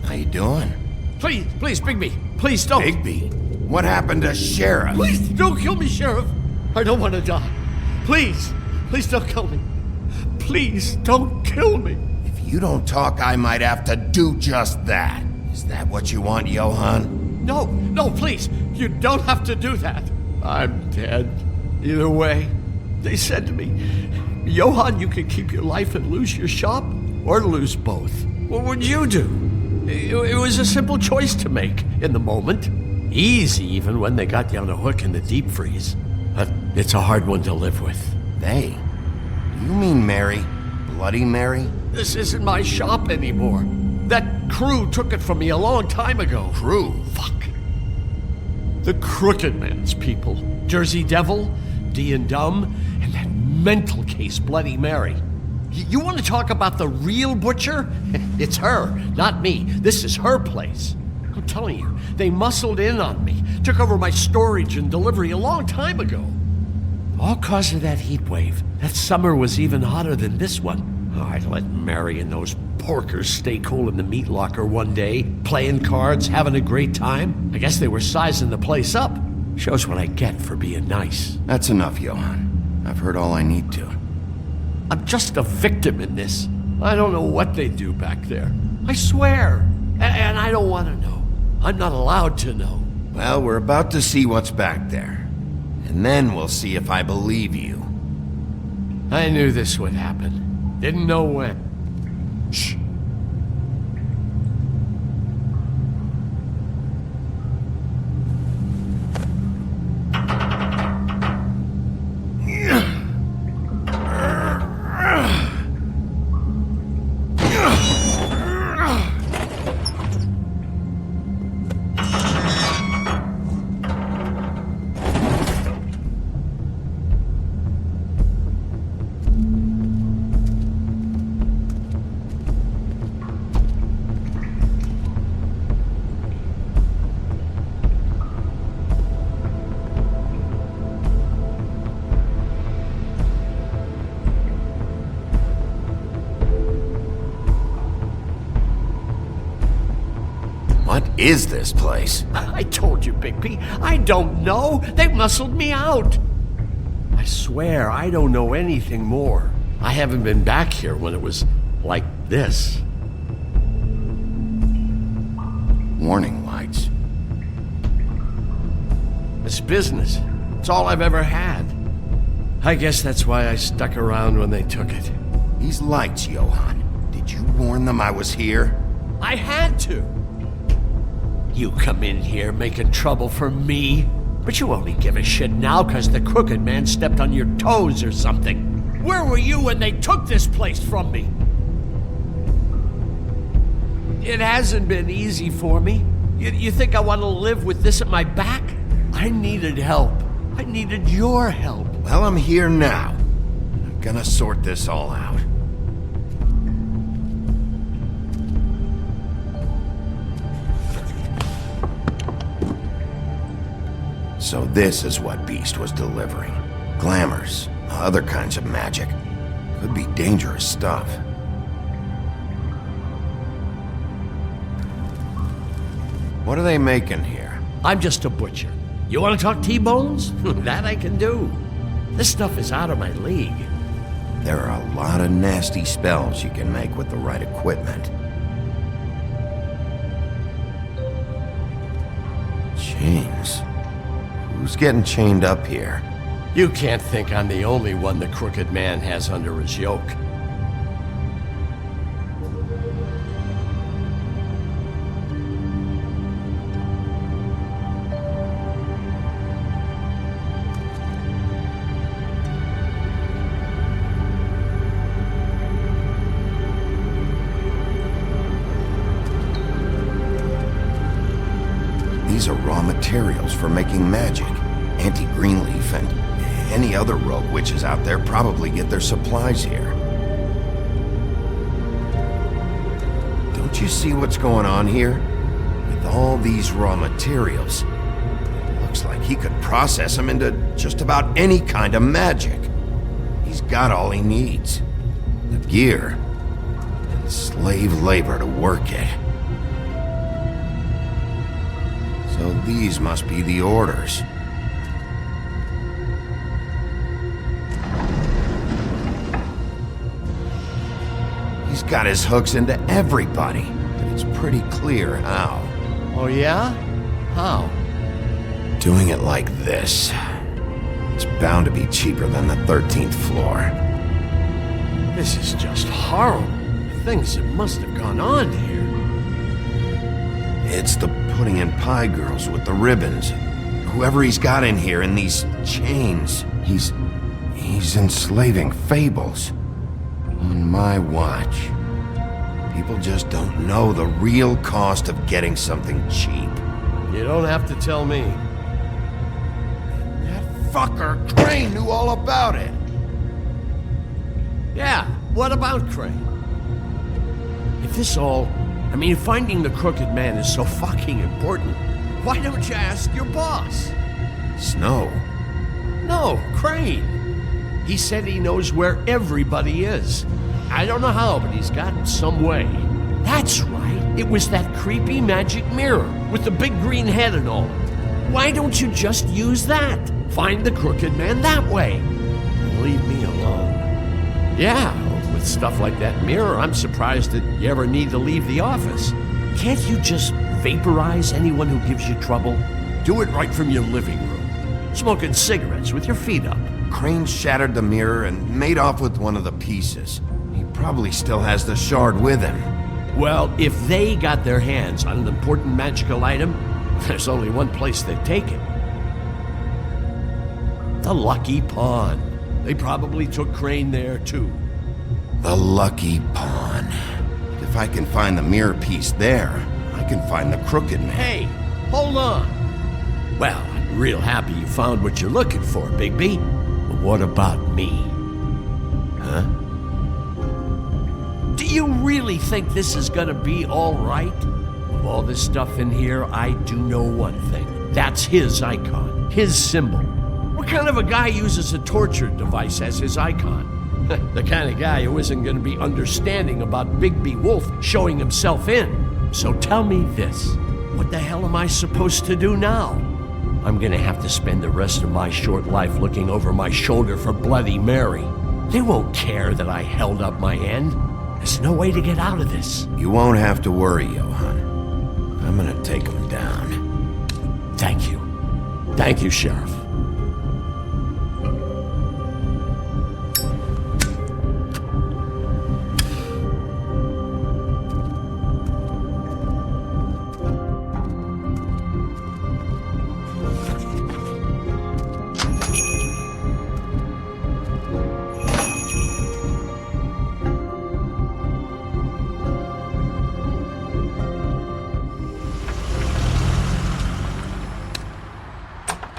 Speaker 1: How you doing?
Speaker 13: Please, Bigby. Please don't.
Speaker 1: Bigby? What happened to Sheriff?
Speaker 13: Please don't kill me, Sheriff. I don't want to die. Please don't kill me. Please don't kill me.
Speaker 1: If you don't talk, I might have to do just that. Is that what you want, Johann?
Speaker 13: No, please. You don't have to do that. I'm dead. Either way. They said to me, Johann, you can keep your life and lose your shop, or lose both. What would you do? It was a simple choice to make in the moment. Easy, even when they got you on a hook in the deep freeze. But it's a hard one to live with.
Speaker 1: They? Do you mean Mary? Bloody Mary?
Speaker 13: This isn't my shop anymore. That crew took it from me a long time ago.
Speaker 1: Crew?
Speaker 13: Fuck. The Crooked Man's people. Jersey Devil, D and Dumb, and that mental case, Bloody Mary. You want to talk about the real butcher? It's her, not me. This is her place. I'm telling you, they muscled in on me, took over my storage and delivery a long time ago. All cause of that heat wave. That summer was even hotter than this one. Oh, I let Mary and those porkers stay cool in the meat locker one day, playing cards, having a great time. I guess they were sizing the place up. Shows what I get for being nice.
Speaker 1: That's enough, Johann. I've heard all I need to.
Speaker 13: I'm just a victim in this. I don't know what they do back there. I swear. And I don't want to know. I'm not allowed to know.
Speaker 1: Well, we're about to see what's back there. And then we'll see if I believe you.
Speaker 13: I knew this would happen. Didn't know when.
Speaker 1: Shh. What is this place?
Speaker 13: I told you, Bigby. I don't know. They muscled me out. I swear I don't know anything more. I haven't been back here when it was like this.
Speaker 1: Warning lights.
Speaker 13: It's business. It's all I've ever had. I guess that's why I stuck around when they took it.
Speaker 1: These lights, Johann. Did you warn them I was here?
Speaker 13: I had to. You come in here making trouble for me, but you only give a shit now because the Crooked Man stepped on your toes or something. Where were you when they took this place from me? It hasn't been easy for me. You think I want to live with this at my back? I needed help. I needed your help.
Speaker 1: Well, I'm here now. I'm gonna sort this all out. So this is what Beast was delivering. Glamours, other kinds of magic. Could be dangerous stuff. What are they making here?
Speaker 13: I'm just a butcher. You want to talk T-bones? That I can do. This stuff is out of my league.
Speaker 1: There are a lot of nasty spells you can make with the right equipment. Chains. Who's getting chained up here?
Speaker 13: You can't think I'm the only one the Crooked Man has under his yoke.
Speaker 1: These are raw materials for making magic. Auntie Greenleaf and any other rogue witches out there probably get their supplies here. Don't you see what's going on here? With all these raw materials, it looks like he could process them into just about any kind of magic. He's got all he needs. The gear and slave labor to work it. So these must be the orders. He's got his hooks into everybody, but it's pretty clear how.
Speaker 13: Oh yeah? How?
Speaker 1: Doing it like this. It's bound to be cheaper than the 13th floor.
Speaker 13: This is just horrible. The things that must have gone on here.
Speaker 1: It's the pudding and pie girls with the ribbons. Whoever he's got in here in these chains, he's enslaving Fables. On my watch. People just don't know the real cost of getting something cheap.
Speaker 13: You don't have to tell me.
Speaker 1: That fucker Crane knew all about it.
Speaker 13: Yeah, what about Crane? If this all... finding the Crooked Man is so fucking important, why don't you ask your boss?
Speaker 1: Snow?
Speaker 13: No, Crane. He said he knows where everybody is. I don't know how, but he's got some way. That's right. It was that creepy magic mirror with the big green head and all. Why don't you just use that? Find the Crooked Man that way. And leave me alone. Yeah, with stuff like that mirror, I'm surprised that you ever need to leave the office. Can't you just vaporize anyone who gives you trouble? Do it right from your living room. Smoking cigarettes with your feet up.
Speaker 1: Crane shattered the mirror and made off with one of the pieces. He probably still has the shard with him.
Speaker 13: Well, if they got their hands on an important magical item, there's only one place they'd take it. The Lucky Pawn. They probably took Crane there, too.
Speaker 1: The Lucky Pawn. If I can find the mirror piece there, I can find the Crooked Man.
Speaker 13: Hey, hold on. Well, I'm real happy you found what you're looking for, Bigby. But what about me? Huh? Do you really think this is gonna be all right? Of all this stuff in here, I do know one thing. That's his icon, his symbol. What kind of a guy uses a torture device as his icon? The kind of guy who isn't gonna be understanding about Bigby Wolf showing himself in. So tell me this, what the hell am I supposed to do now? I'm gonna have to spend the rest of my short life looking over my shoulder for Bloody Mary. They won't care that I held up my end. There's no way to get out of this.
Speaker 1: You won't have to worry, Johan. I'm gonna take him down.
Speaker 13: Thank you. Thank you, Sheriff.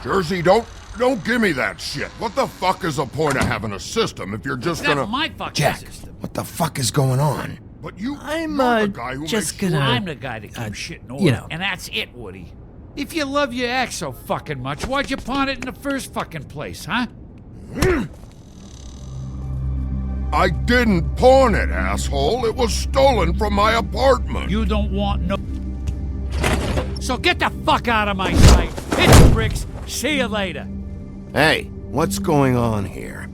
Speaker 12: Jersey, don't give me that shit. What the fuck is the point of having a system if you're just gonna...
Speaker 14: That's my fucking
Speaker 1: Jack,
Speaker 14: system.
Speaker 1: what the fuck is going on?
Speaker 12: But you're
Speaker 14: the
Speaker 12: guy who
Speaker 14: just
Speaker 12: makes
Speaker 14: gonna...
Speaker 12: sure...
Speaker 14: I'm the guy that keeps shit in order. And that's it, Woody. If you love your ex so fucking much, why'd you pawn it in the first fucking place, huh?
Speaker 12: I didn't pawn it, asshole. It was stolen from my apartment.
Speaker 14: You don't want no... So get the fuck out of my sight. Hit the bricks. See you later.
Speaker 1: Hey, what's going on here?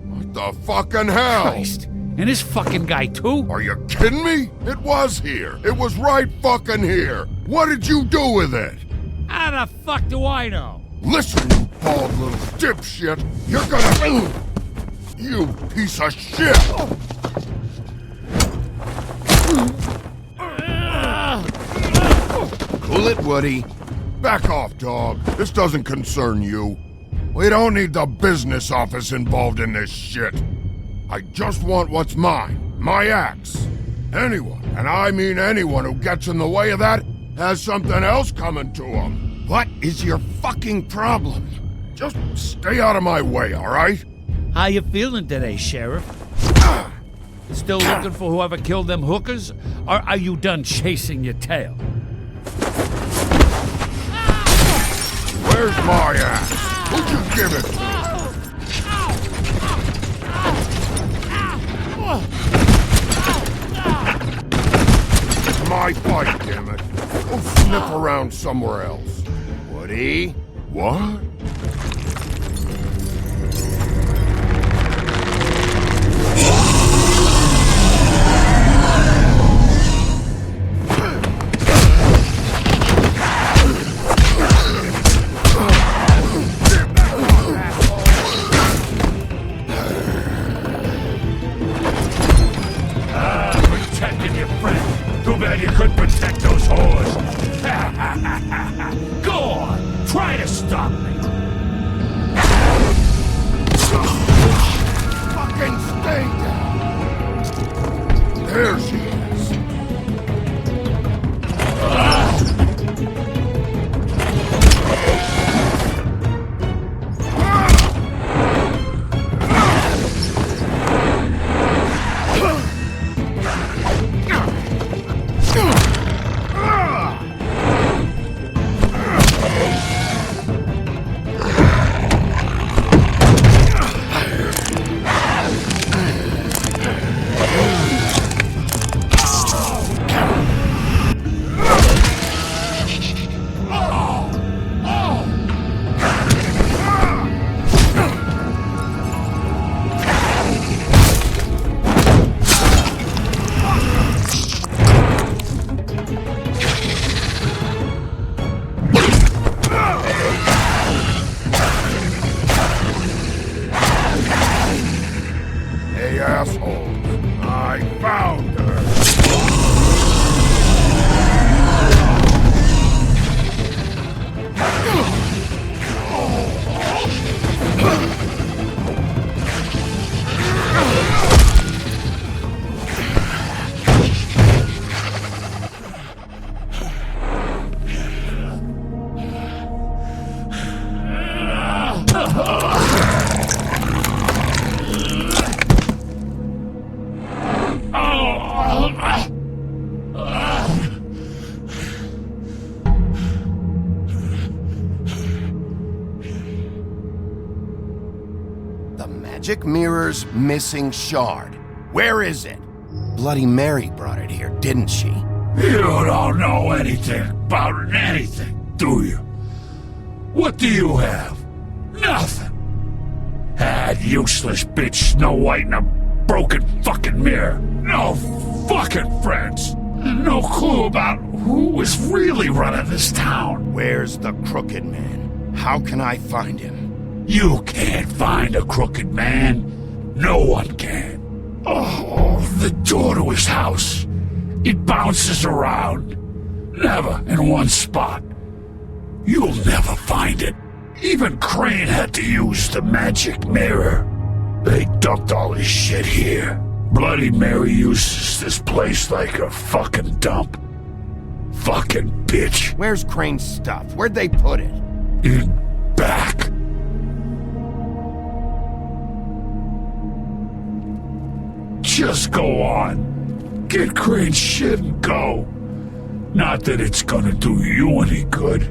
Speaker 12: What the fucking hell?
Speaker 14: Christ. And this fucking guy, too?
Speaker 12: Are you kidding me? It was here. It was right fucking here. What did you do with it?
Speaker 14: How the fuck do I know?
Speaker 12: Listen, you bald little dipshit! You're gonna... You piece of shit!
Speaker 1: Cool it, Woody.
Speaker 12: Back off, dog. This doesn't concern you. We don't need the business office involved in this shit. I just want what's mine. My axe. Anyone, and I mean anyone who gets in the way of that, has something else coming to them.
Speaker 1: What is your fucking problem?
Speaker 12: Just stay out of my way, all right?
Speaker 14: How you feeling today, Sheriff? Still looking for whoever killed them hookers? Or are you done chasing your tail?
Speaker 12: Where's my axe? Who'd you give it to? It's my fight, damn it. Go sniff around somewhere else.
Speaker 1: Woody?
Speaker 12: What?
Speaker 14: Protecting your friend. Too bad you couldn't protect those whores. Go on, try to stop me.
Speaker 12: Fucking stay down. There she is. Hey, asshole. I found her.
Speaker 1: The magic mirror's missing shard. Where is it? Bloody Mary brought it here, didn't she?
Speaker 14: You don't know anything about anything, do you? What do you have? Nothing. Had useless bitch Snow White in a broken fucking mirror. No fucking friends. No clue about who was really running this town.
Speaker 1: Where's the crooked man? How can I find him?
Speaker 14: You can't find a crooked man. No one can. Oh, the door to his house. It bounces around. Never in one spot. You'll never find it. Even Crane had to use the magic mirror. They dumped all his shit here. Bloody Mary uses this place like a fucking dump. Fucking bitch.
Speaker 1: Where's Crane's stuff? Where'd they put it?
Speaker 14: In back. Just go on. Get Crane's shit and go. Not that it's gonna do you any good.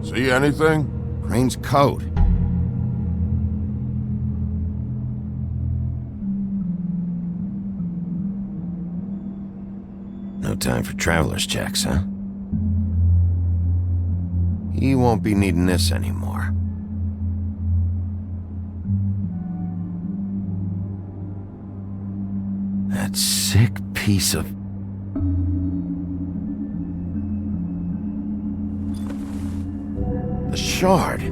Speaker 12: See anything?
Speaker 1: Crane's coat. No time for traveler's checks, huh? He won't be needing this anymore. That sick piece of... The shard.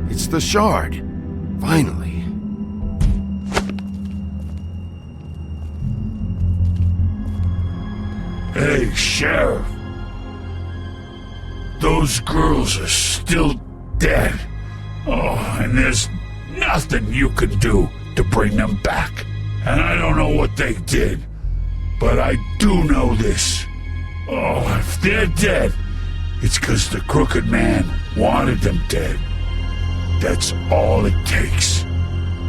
Speaker 1: It's the shard. Finally.
Speaker 14: Hey, Sheriff. Those girls are still dead. Oh, and there's nothing you can do to bring them back. And I don't know what they did, but I do know this. Oh, if they're dead, it's 'cause the Crooked Man wanted them dead. That's all it takes.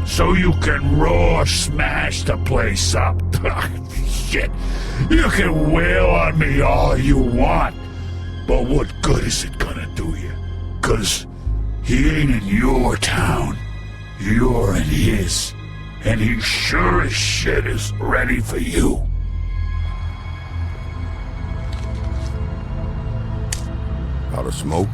Speaker 14: So you can raw smash the place up. Shit, you can wail on me all you want, but what good is it gonna do you? 'Cause he ain't in your town. You're in his. And he sure as shit is ready for you.
Speaker 1: Out of smoke?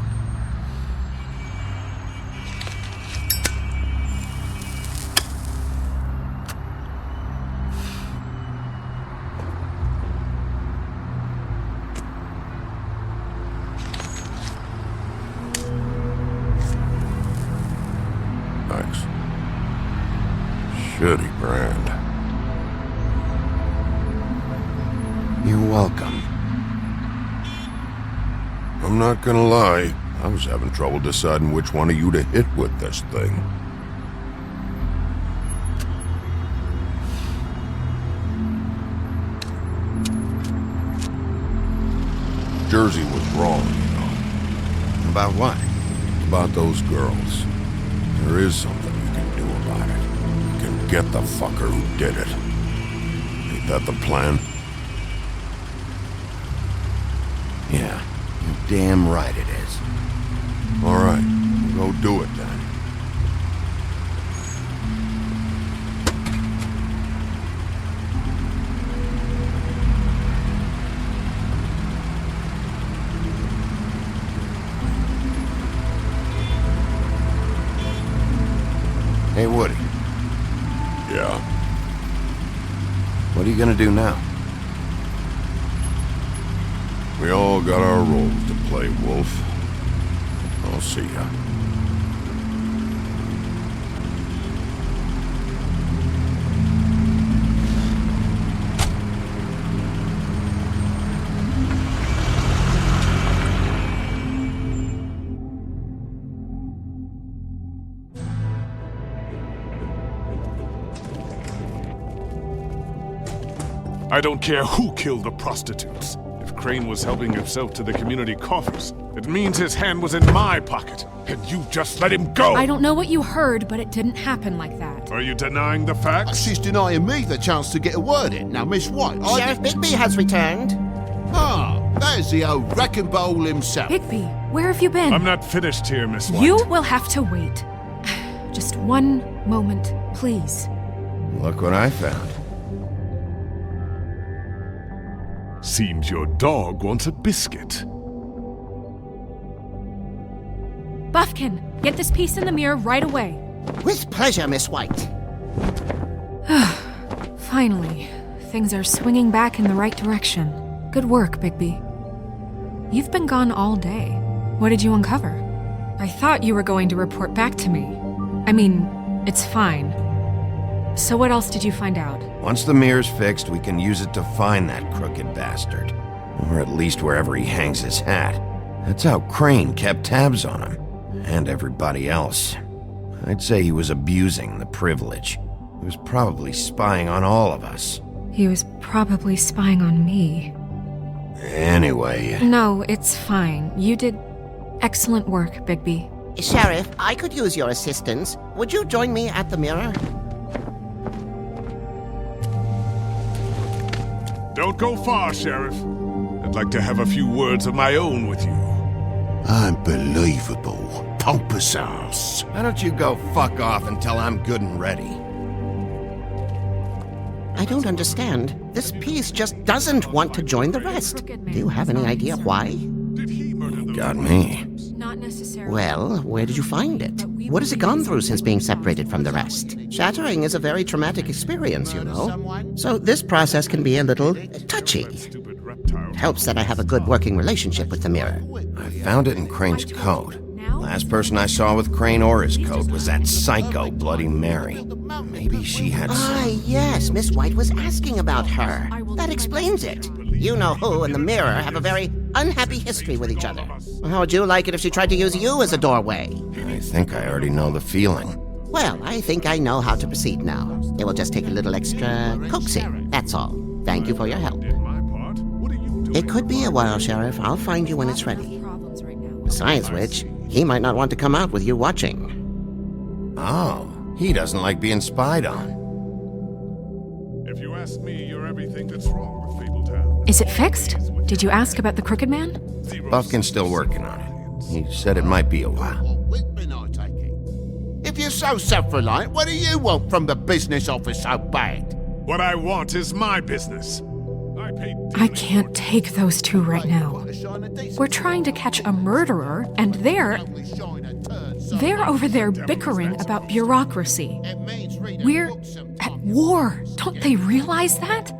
Speaker 1: Thanks. Shitty brand. You're welcome. I'm not gonna lie, I was having trouble deciding which one of you to hit with this thing. Jersey was wrong, you know. About what? About those girls. There is something you can do about it. You can get the fucker who did it. Ain't that the plan? Yeah, you're damn right it is. All right, go do it then. Hey, Woody.
Speaker 12: Yeah?
Speaker 1: What are you gonna do now?
Speaker 12: We all got our roles to play, Wolf. I'll see ya.
Speaker 15: I don't care who killed the prostitutes. If Crane was helping himself to the community coffers, it means his hand was in my pocket, and you just let him go!
Speaker 7: I don't know what you heard, but it didn't happen like that.
Speaker 15: Are you denying the facts?
Speaker 2: She's denying me the chance to get a word in. Now, Miss White,
Speaker 16: Sheriff Bigby has returned.
Speaker 2: Ah, there's the old wrecking bowl himself.
Speaker 7: Bigby, where have you been?
Speaker 15: I'm not finished here, Miss White.
Speaker 7: You will have to wait. Just one moment, please.
Speaker 1: Look what I found.
Speaker 15: Seems your dog wants a biscuit.
Speaker 7: Buffkin, get this piece in the mirror right away.
Speaker 16: With pleasure, Miss White.
Speaker 7: Finally, things are swinging back in the right direction. Good work, Bigby. You've been gone all day. What did you uncover? I thought you were going to report back to me. I mean, it's fine. So what else did you find out?
Speaker 1: Once the mirror's fixed, we can use it to find that crooked bastard. Or at least wherever he hangs his hat. That's how Crane kept tabs on him. And everybody else. I'd say he was abusing the privilege. He was probably spying on all of us.
Speaker 7: He was probably spying on me.
Speaker 1: Anyway...
Speaker 7: No, it's fine. You did excellent work, Bigby.
Speaker 16: Sheriff, I could use your assistance. Would you join me at the mirror?
Speaker 15: Don't go far, Sheriff. I'd like to have a few words of my own with you.
Speaker 2: Unbelievable. Pompous ass.
Speaker 1: Why don't you go fuck off until I'm good and ready?
Speaker 16: I don't understand. This piece just doesn't want to join the rest. Do you have any idea why?
Speaker 1: Got me.
Speaker 7: Not necessarily.
Speaker 16: Well, where did you find it? What has it gone through since being separated from the rest? Shattering is a very traumatic experience, you know. So this process can be a little touchy. It helps that I have a good working relationship with the mirror.
Speaker 1: I found it in Crane's code. Last person I saw with Crane or his coat was that psycho Bloody Mary. Maybe she had some...
Speaker 16: Yes, Miss White was asking about her. That explains it. You know who and the mirror have a very unhappy history with each other. How would you like it if she tried to use you as a doorway?
Speaker 1: I think I already know the feeling.
Speaker 16: Well, I think I know how to proceed now. It will just take a little extra coaxing, that's all. Thank you for your help. It could be a while, Sheriff. I'll find you when it's ready. Besides which, he might not want to come out with you watching.
Speaker 1: Oh, he doesn't like being spied on.
Speaker 15: If you ask me, you're everything that's wrong with Fabletown.
Speaker 7: Is it fixed? Did you ask about the Crooked Man?
Speaker 1: Buffkin's still working on it. He said it might be a while.
Speaker 2: If you're so self-reliant, what do you want from the business office so bad?
Speaker 15: What I want is my business.
Speaker 7: I can't take those two right now. We're trying to catch a murderer, and they're over there bickering about bureaucracy. We're at war. Don't they realize that?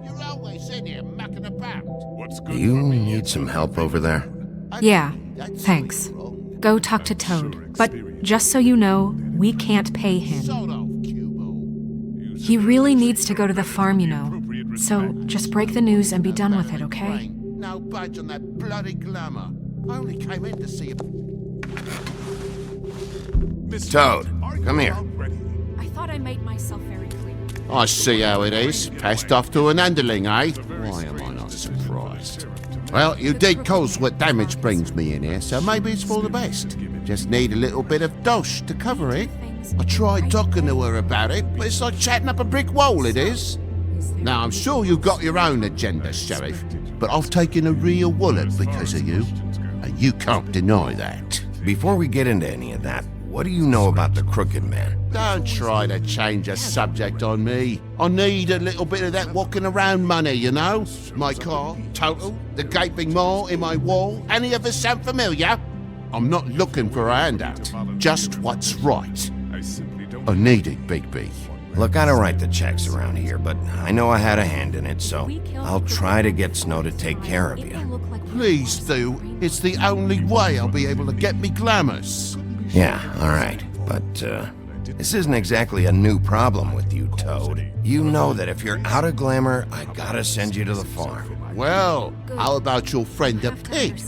Speaker 1: Do you need some help over there?
Speaker 7: Yeah, thanks. Go talk to Toad. But just so you know, we can't pay him. He really needs to go to the farm, you know. So just break the news and be done with it, okay?
Speaker 2: No budge on that bloody glamour. I only came in to see
Speaker 1: Toad, come here.
Speaker 7: I thought I made myself very clear.
Speaker 2: I see how it is. Passed off to an underling, eh? Why am I not surprised? Well, you did cause what damage brings me in here, so maybe it's for the best. Just need a little bit of dosh to cover it. I tried talking to her about it, but it's like chatting up a brick wall, it is. Now, I'm sure you've got your own agenda, Sheriff, but I've taken a real wallet because of you, and you can't deny that.
Speaker 1: Before we get into any of that, what do you know about the Crooked Man?
Speaker 2: Don't try to change a subject on me. I need a little bit of that walking around money, you know? My car, total, the gaping maw in my wall. Any of us sound familiar? I'm not looking for a handout, just what's right. I need it, Bigby.
Speaker 1: Look, I don't write the checks around here, but I know I had a hand in it, so I'll try to get Snow to take care of you.
Speaker 2: Please do. It's the only way I'll be able to get me glamours.
Speaker 1: Yeah, all right. But, this isn't exactly a new problem with you, Toad. You know that if you're out of glamour, I gotta send you to the farm.
Speaker 2: Well, how about your friend the pig,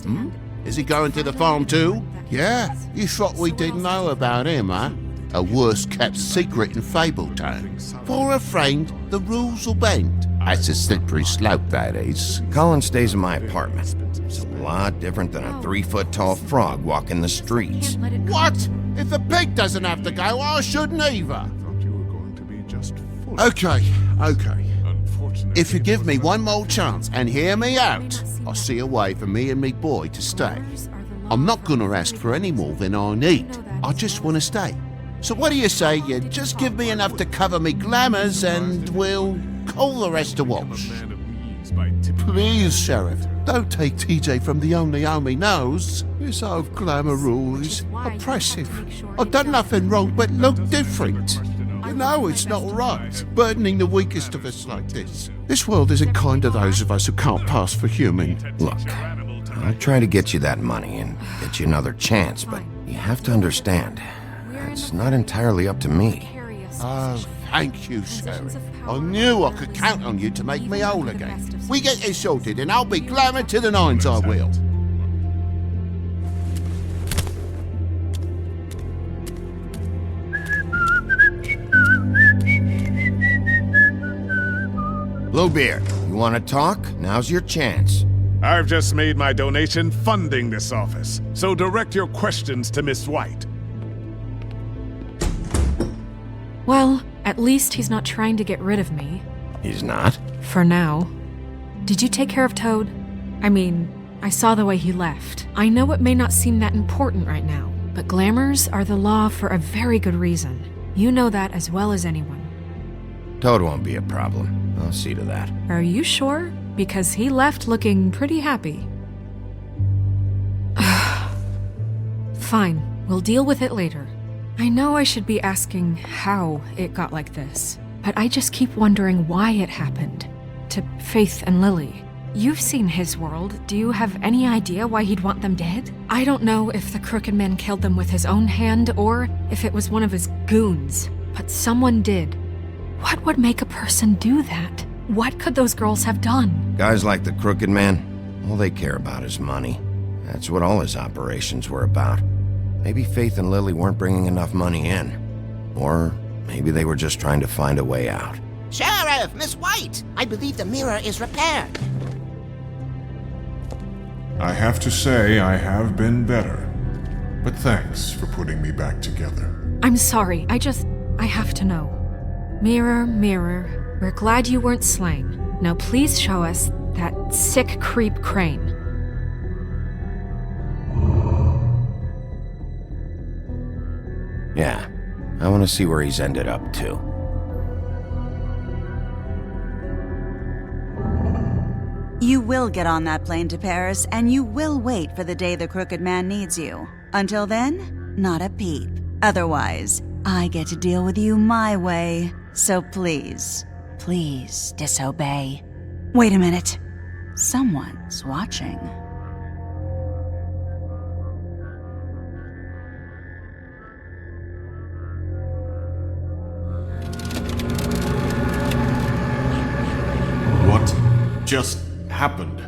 Speaker 2: Is he going to the farm too? Yeah? You thought we didn't know about him, huh? A worst-kept secret in Fabletown. For a friend, the rules will bend. That's a slippery slope, that is.
Speaker 1: Colin stays in my apartment. It's a lot different than a 3-foot-tall frog walking the streets.
Speaker 2: What? If the pig doesn't have to go, I shouldn't either. Okay. If you give me one more chance and hear me out, I'll see a way for me and me boy to stay. I'm not gonna ask for any more than I need. I just want to stay. So what do you say you just give me enough to cover me glamours and we'll call the rest a wash? Please, Sheriff, don't take TJ from the only home he knows. This old glamour rule is oppressive. I've done nothing wrong but look different. You know it's not right, burdening the weakest of us like this. This world isn't kind to those of us who can't pass for human.
Speaker 1: Look, I'll try to get you that money and get you another chance, but you have to understand, it's not entirely up to me.
Speaker 2: Oh, thank you, Sheriff. I knew I could count on you to make me whole again. We get this sorted and I'll be glamour to the nines, I will.
Speaker 1: Bluebeard, you want to talk? Now's your chance.
Speaker 15: I've just made my donation funding this office, so direct your questions to Miss White.
Speaker 7: Well, at least he's not trying to get rid of me.
Speaker 1: He's not?
Speaker 7: For now. Did you take care of Toad? I mean, I saw the way he left. I know it may not seem that important right now, but glamours are the law for a very good reason. You know that as well as anyone.
Speaker 1: Toad won't be a problem. I'll see to that.
Speaker 7: Are you sure? Because he left looking pretty happy. Fine, we'll deal with it later. I know I should be asking how it got like this, but I just keep wondering why it happened. To Faith and Lily. You've seen his world. Do you have any idea why he'd want them dead? I don't know if the Crooked Man killed them with his own hand or if it was one of his goons, but someone did. What would make a person do that? What could those girls have done?
Speaker 1: Guys like the Crooked Man, all they care about is money. That's what all his operations were about. Maybe Faith and Lily weren't bringing enough money in. Or maybe they were just trying to find a way out.
Speaker 16: Sheriff, Miss White! I believe the mirror is repaired.
Speaker 15: I have to say I have been better. But thanks for putting me back together.
Speaker 7: I'm sorry, I have to know. Mirror, mirror, we're glad you weren't slain. Now please show us that sick creep Crane.
Speaker 1: Yeah, I want to see where he's ended up too.
Speaker 17: You will get on that plane to Paris, and you will wait for the day the Crooked Man needs you. Until then, not a peep. Otherwise, I get to deal with you my way. So please, please disobey. Wait a minute. Someone's watching.
Speaker 15: What just happened?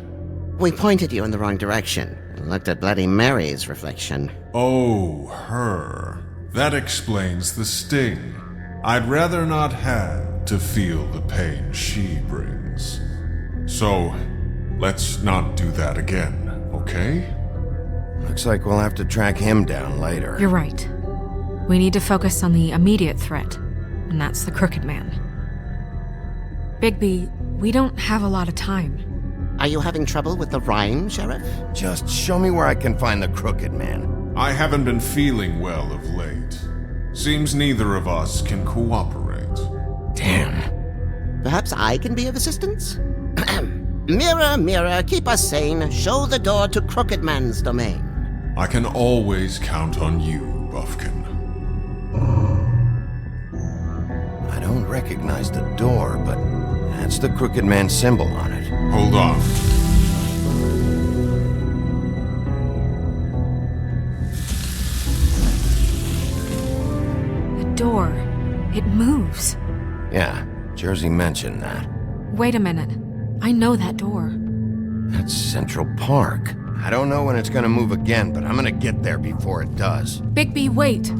Speaker 16: We pointed you in the wrong direction and looked at Bloody Mary's reflection.
Speaker 15: Oh, her. That explains the sting. I'd rather not have to feel the pain she brings. So, let's not do that again, okay?
Speaker 1: Looks like we'll have to track him down later.
Speaker 7: You're right. We need to focus on the immediate threat, and that's the Crooked Man. Bigby, we don't have a lot of time.
Speaker 16: Are you having trouble with the rhyme, Sheriff?
Speaker 1: Just show me where I can find the Crooked Man.
Speaker 15: I haven't been feeling well of late. Seems neither of us can cooperate.
Speaker 1: Damn.
Speaker 16: Perhaps I can be of assistance? Mirror, mirror, keep us sane. Show the door to Crooked Man's domain.
Speaker 15: I can always count on you, Buffkin.
Speaker 1: I don't recognize the door, but that's the Crooked Man symbol on it.
Speaker 15: Hold on.
Speaker 7: The door. It moves.
Speaker 1: Yeah, Jersey mentioned that.
Speaker 7: Wait a minute. I know that door.
Speaker 1: That's Central Park. I don't know when it's gonna move again, but I'm gonna get there before it does.
Speaker 7: Bigby, wait!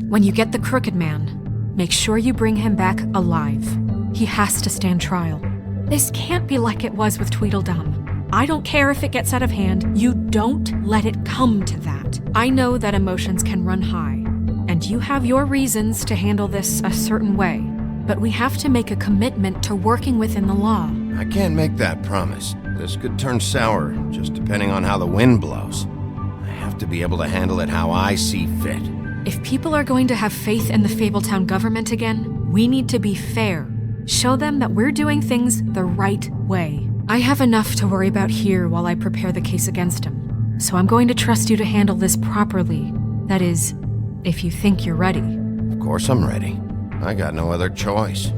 Speaker 7: When you get the Crooked Man, make sure you bring him back alive. He has to stand trial. This can't be like it was with Tweedledum. I don't care if it gets out of hand. You don't let it come to that. I know that emotions can run high, and you have your reasons to handle this a certain way, but we have to make a commitment to working within the law.
Speaker 1: I can't make that promise. This could turn sour, just depending on how the wind blows. I have to be able to handle it how I see fit.
Speaker 7: If people are going to have faith in the Fabletown government again, we need to be fair. Show them that we're doing things the right way. I have enough to worry about here while I prepare the case against him. So I'm going to trust you to handle this properly. That is, if you think you're ready.
Speaker 1: Of course I'm ready. I got no other choice.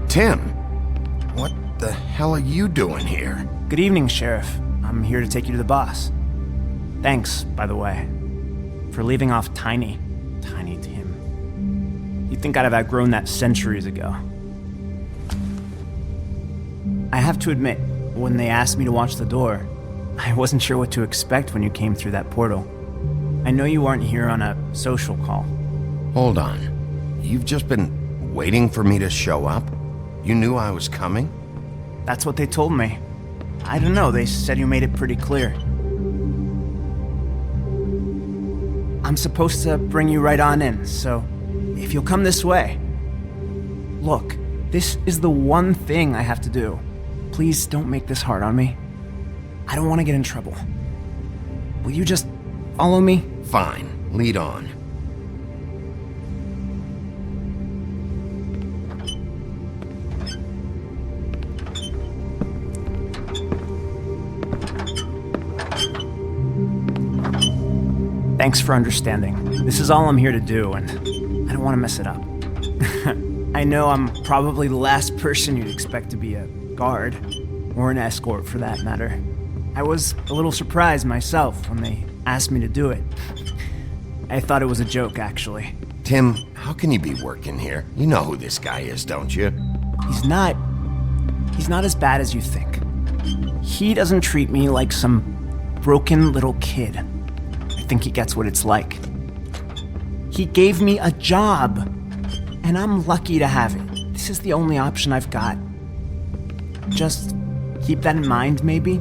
Speaker 1: Tim, what the hell are you doing here?
Speaker 18: Good evening, Sheriff. I'm here to take you to the boss. Thanks, by the way, for leaving off Tiny Tim. You'd think I'd have outgrown that centuries ago. I have to admit, when they asked me to watch the door, I wasn't sure what to expect when you came through that portal. I know you aren't here on a social call.
Speaker 1: Hold on. You've just been waiting for me to show up? You knew I was coming?
Speaker 18: That's what they told me. I don't know, they said you made it pretty clear. I'm supposed to bring you right on in, so if you'll come this way. Look, this is the one thing I have to do. Please don't make this hard on me. I don't want to get in trouble. Will you just follow me?
Speaker 1: Fine, lead on.
Speaker 18: Thanks for understanding. This is all I'm here to do, and I don't want to mess it up. I know I'm probably the last person you'd expect to be a guard, or an escort for that matter. I was a little surprised myself when they asked me to do it. I thought it was a joke, actually.
Speaker 1: Tim, how can you be working here? You know who this guy is, don't you?
Speaker 18: He's not as bad as you think. He doesn't treat me like some broken little kid. I think he gets what it's like. He gave me a job, and I'm lucky to have it. This is the only option I've got. Just keep that in mind, maybe?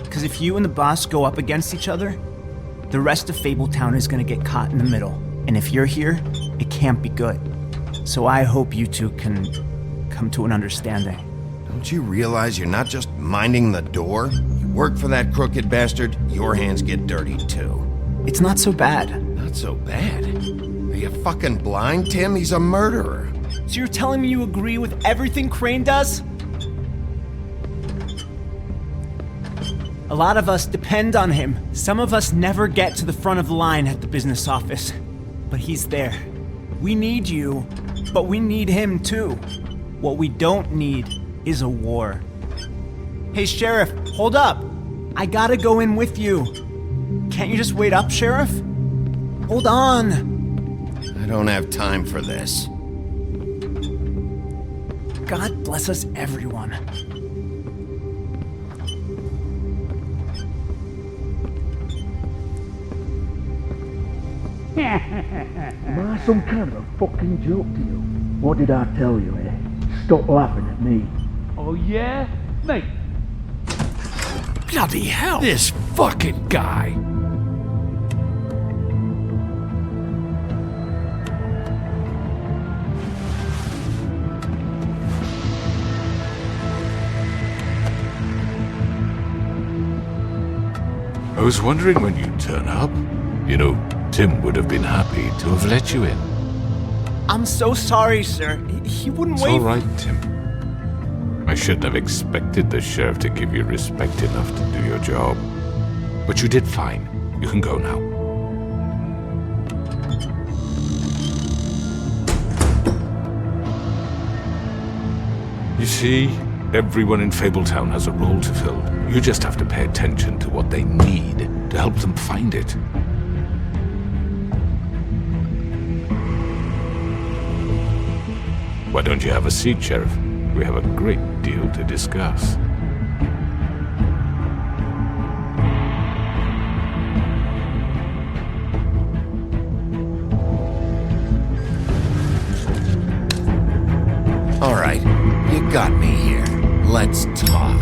Speaker 18: Because if you and the boss go up against each other, the rest of Fabletown is going to get caught in the middle. And if you're here, it can't be good. So I hope you two can come to an understanding.
Speaker 1: Don't you realize you're not just minding the door? You work for that crooked bastard, your hands get dirty too.
Speaker 18: It's not so bad.
Speaker 1: Not so bad? Are you fucking blind, Tim? He's a murderer.
Speaker 18: So you're telling me you agree with everything Crane does? A lot of us depend on him. Some of us never get to the front of the line at the business office. But he's there. We need you, but we need him too. What we don't need is a war. Hey, Sheriff, hold up. I gotta go in with you. Can't you just wait up, Sheriff? Hold on.
Speaker 1: I don't have time for this.
Speaker 18: God bless us, everyone.
Speaker 14: Am I some kind of a fucking joke to you? What did I tell you, eh? Stop laughing at me. Oh yeah? Mate.
Speaker 13: Bloody hell! This fucking guy!
Speaker 14: I was wondering when you'd turn up. You know, Tim would have been happy to have let you in.
Speaker 18: I'm so sorry, sir. He wouldn't wait.
Speaker 14: It's all right, Tim. I shouldn't have expected the sheriff to give you respect enough to do your job. But you did fine. You can go now. You see, everyone in Fabletown has a role to fill. You just have to pay attention to what they need to help them find it. Why don't you have a seat, Sheriff? We have a great deal to discuss.
Speaker 1: All right, you got me here. Let's talk.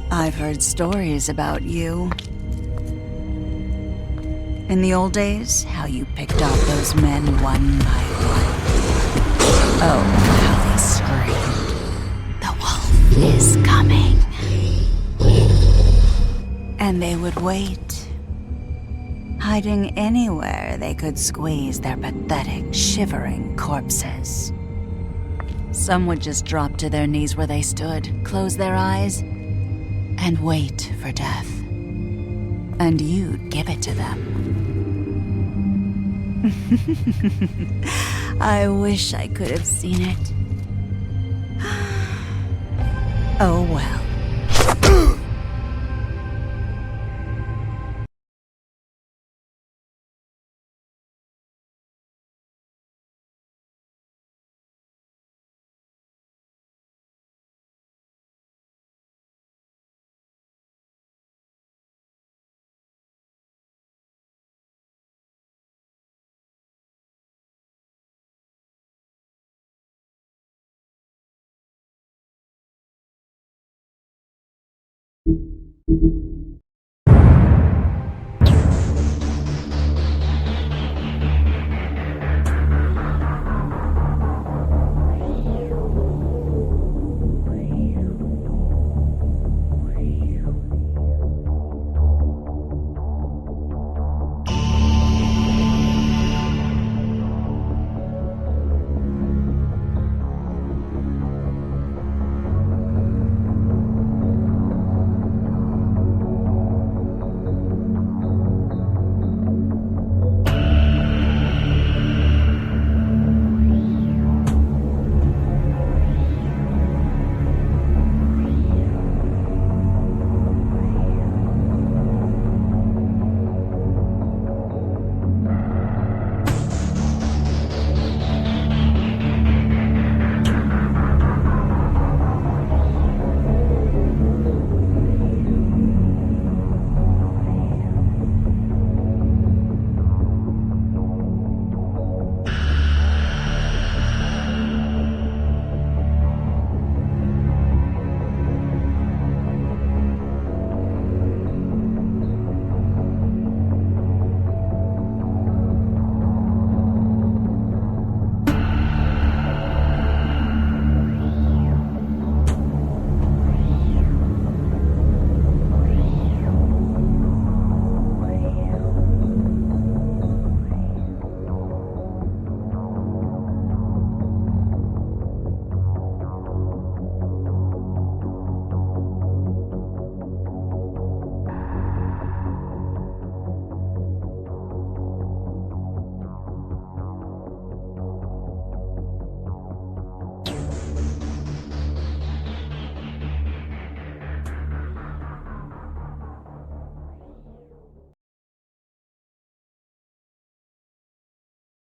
Speaker 17: I've heard stories about you. In the old days, how you picked off those men one by one. Oh, how they screamed. The wolf is coming. And they would wait, hiding anywhere they could squeeze their pathetic, shivering corpses. Some would just drop to their knees where they stood, close their eyes, and wait for death. And you'd give it to them. I wish I could have seen it. Oh well.
Speaker 1: you.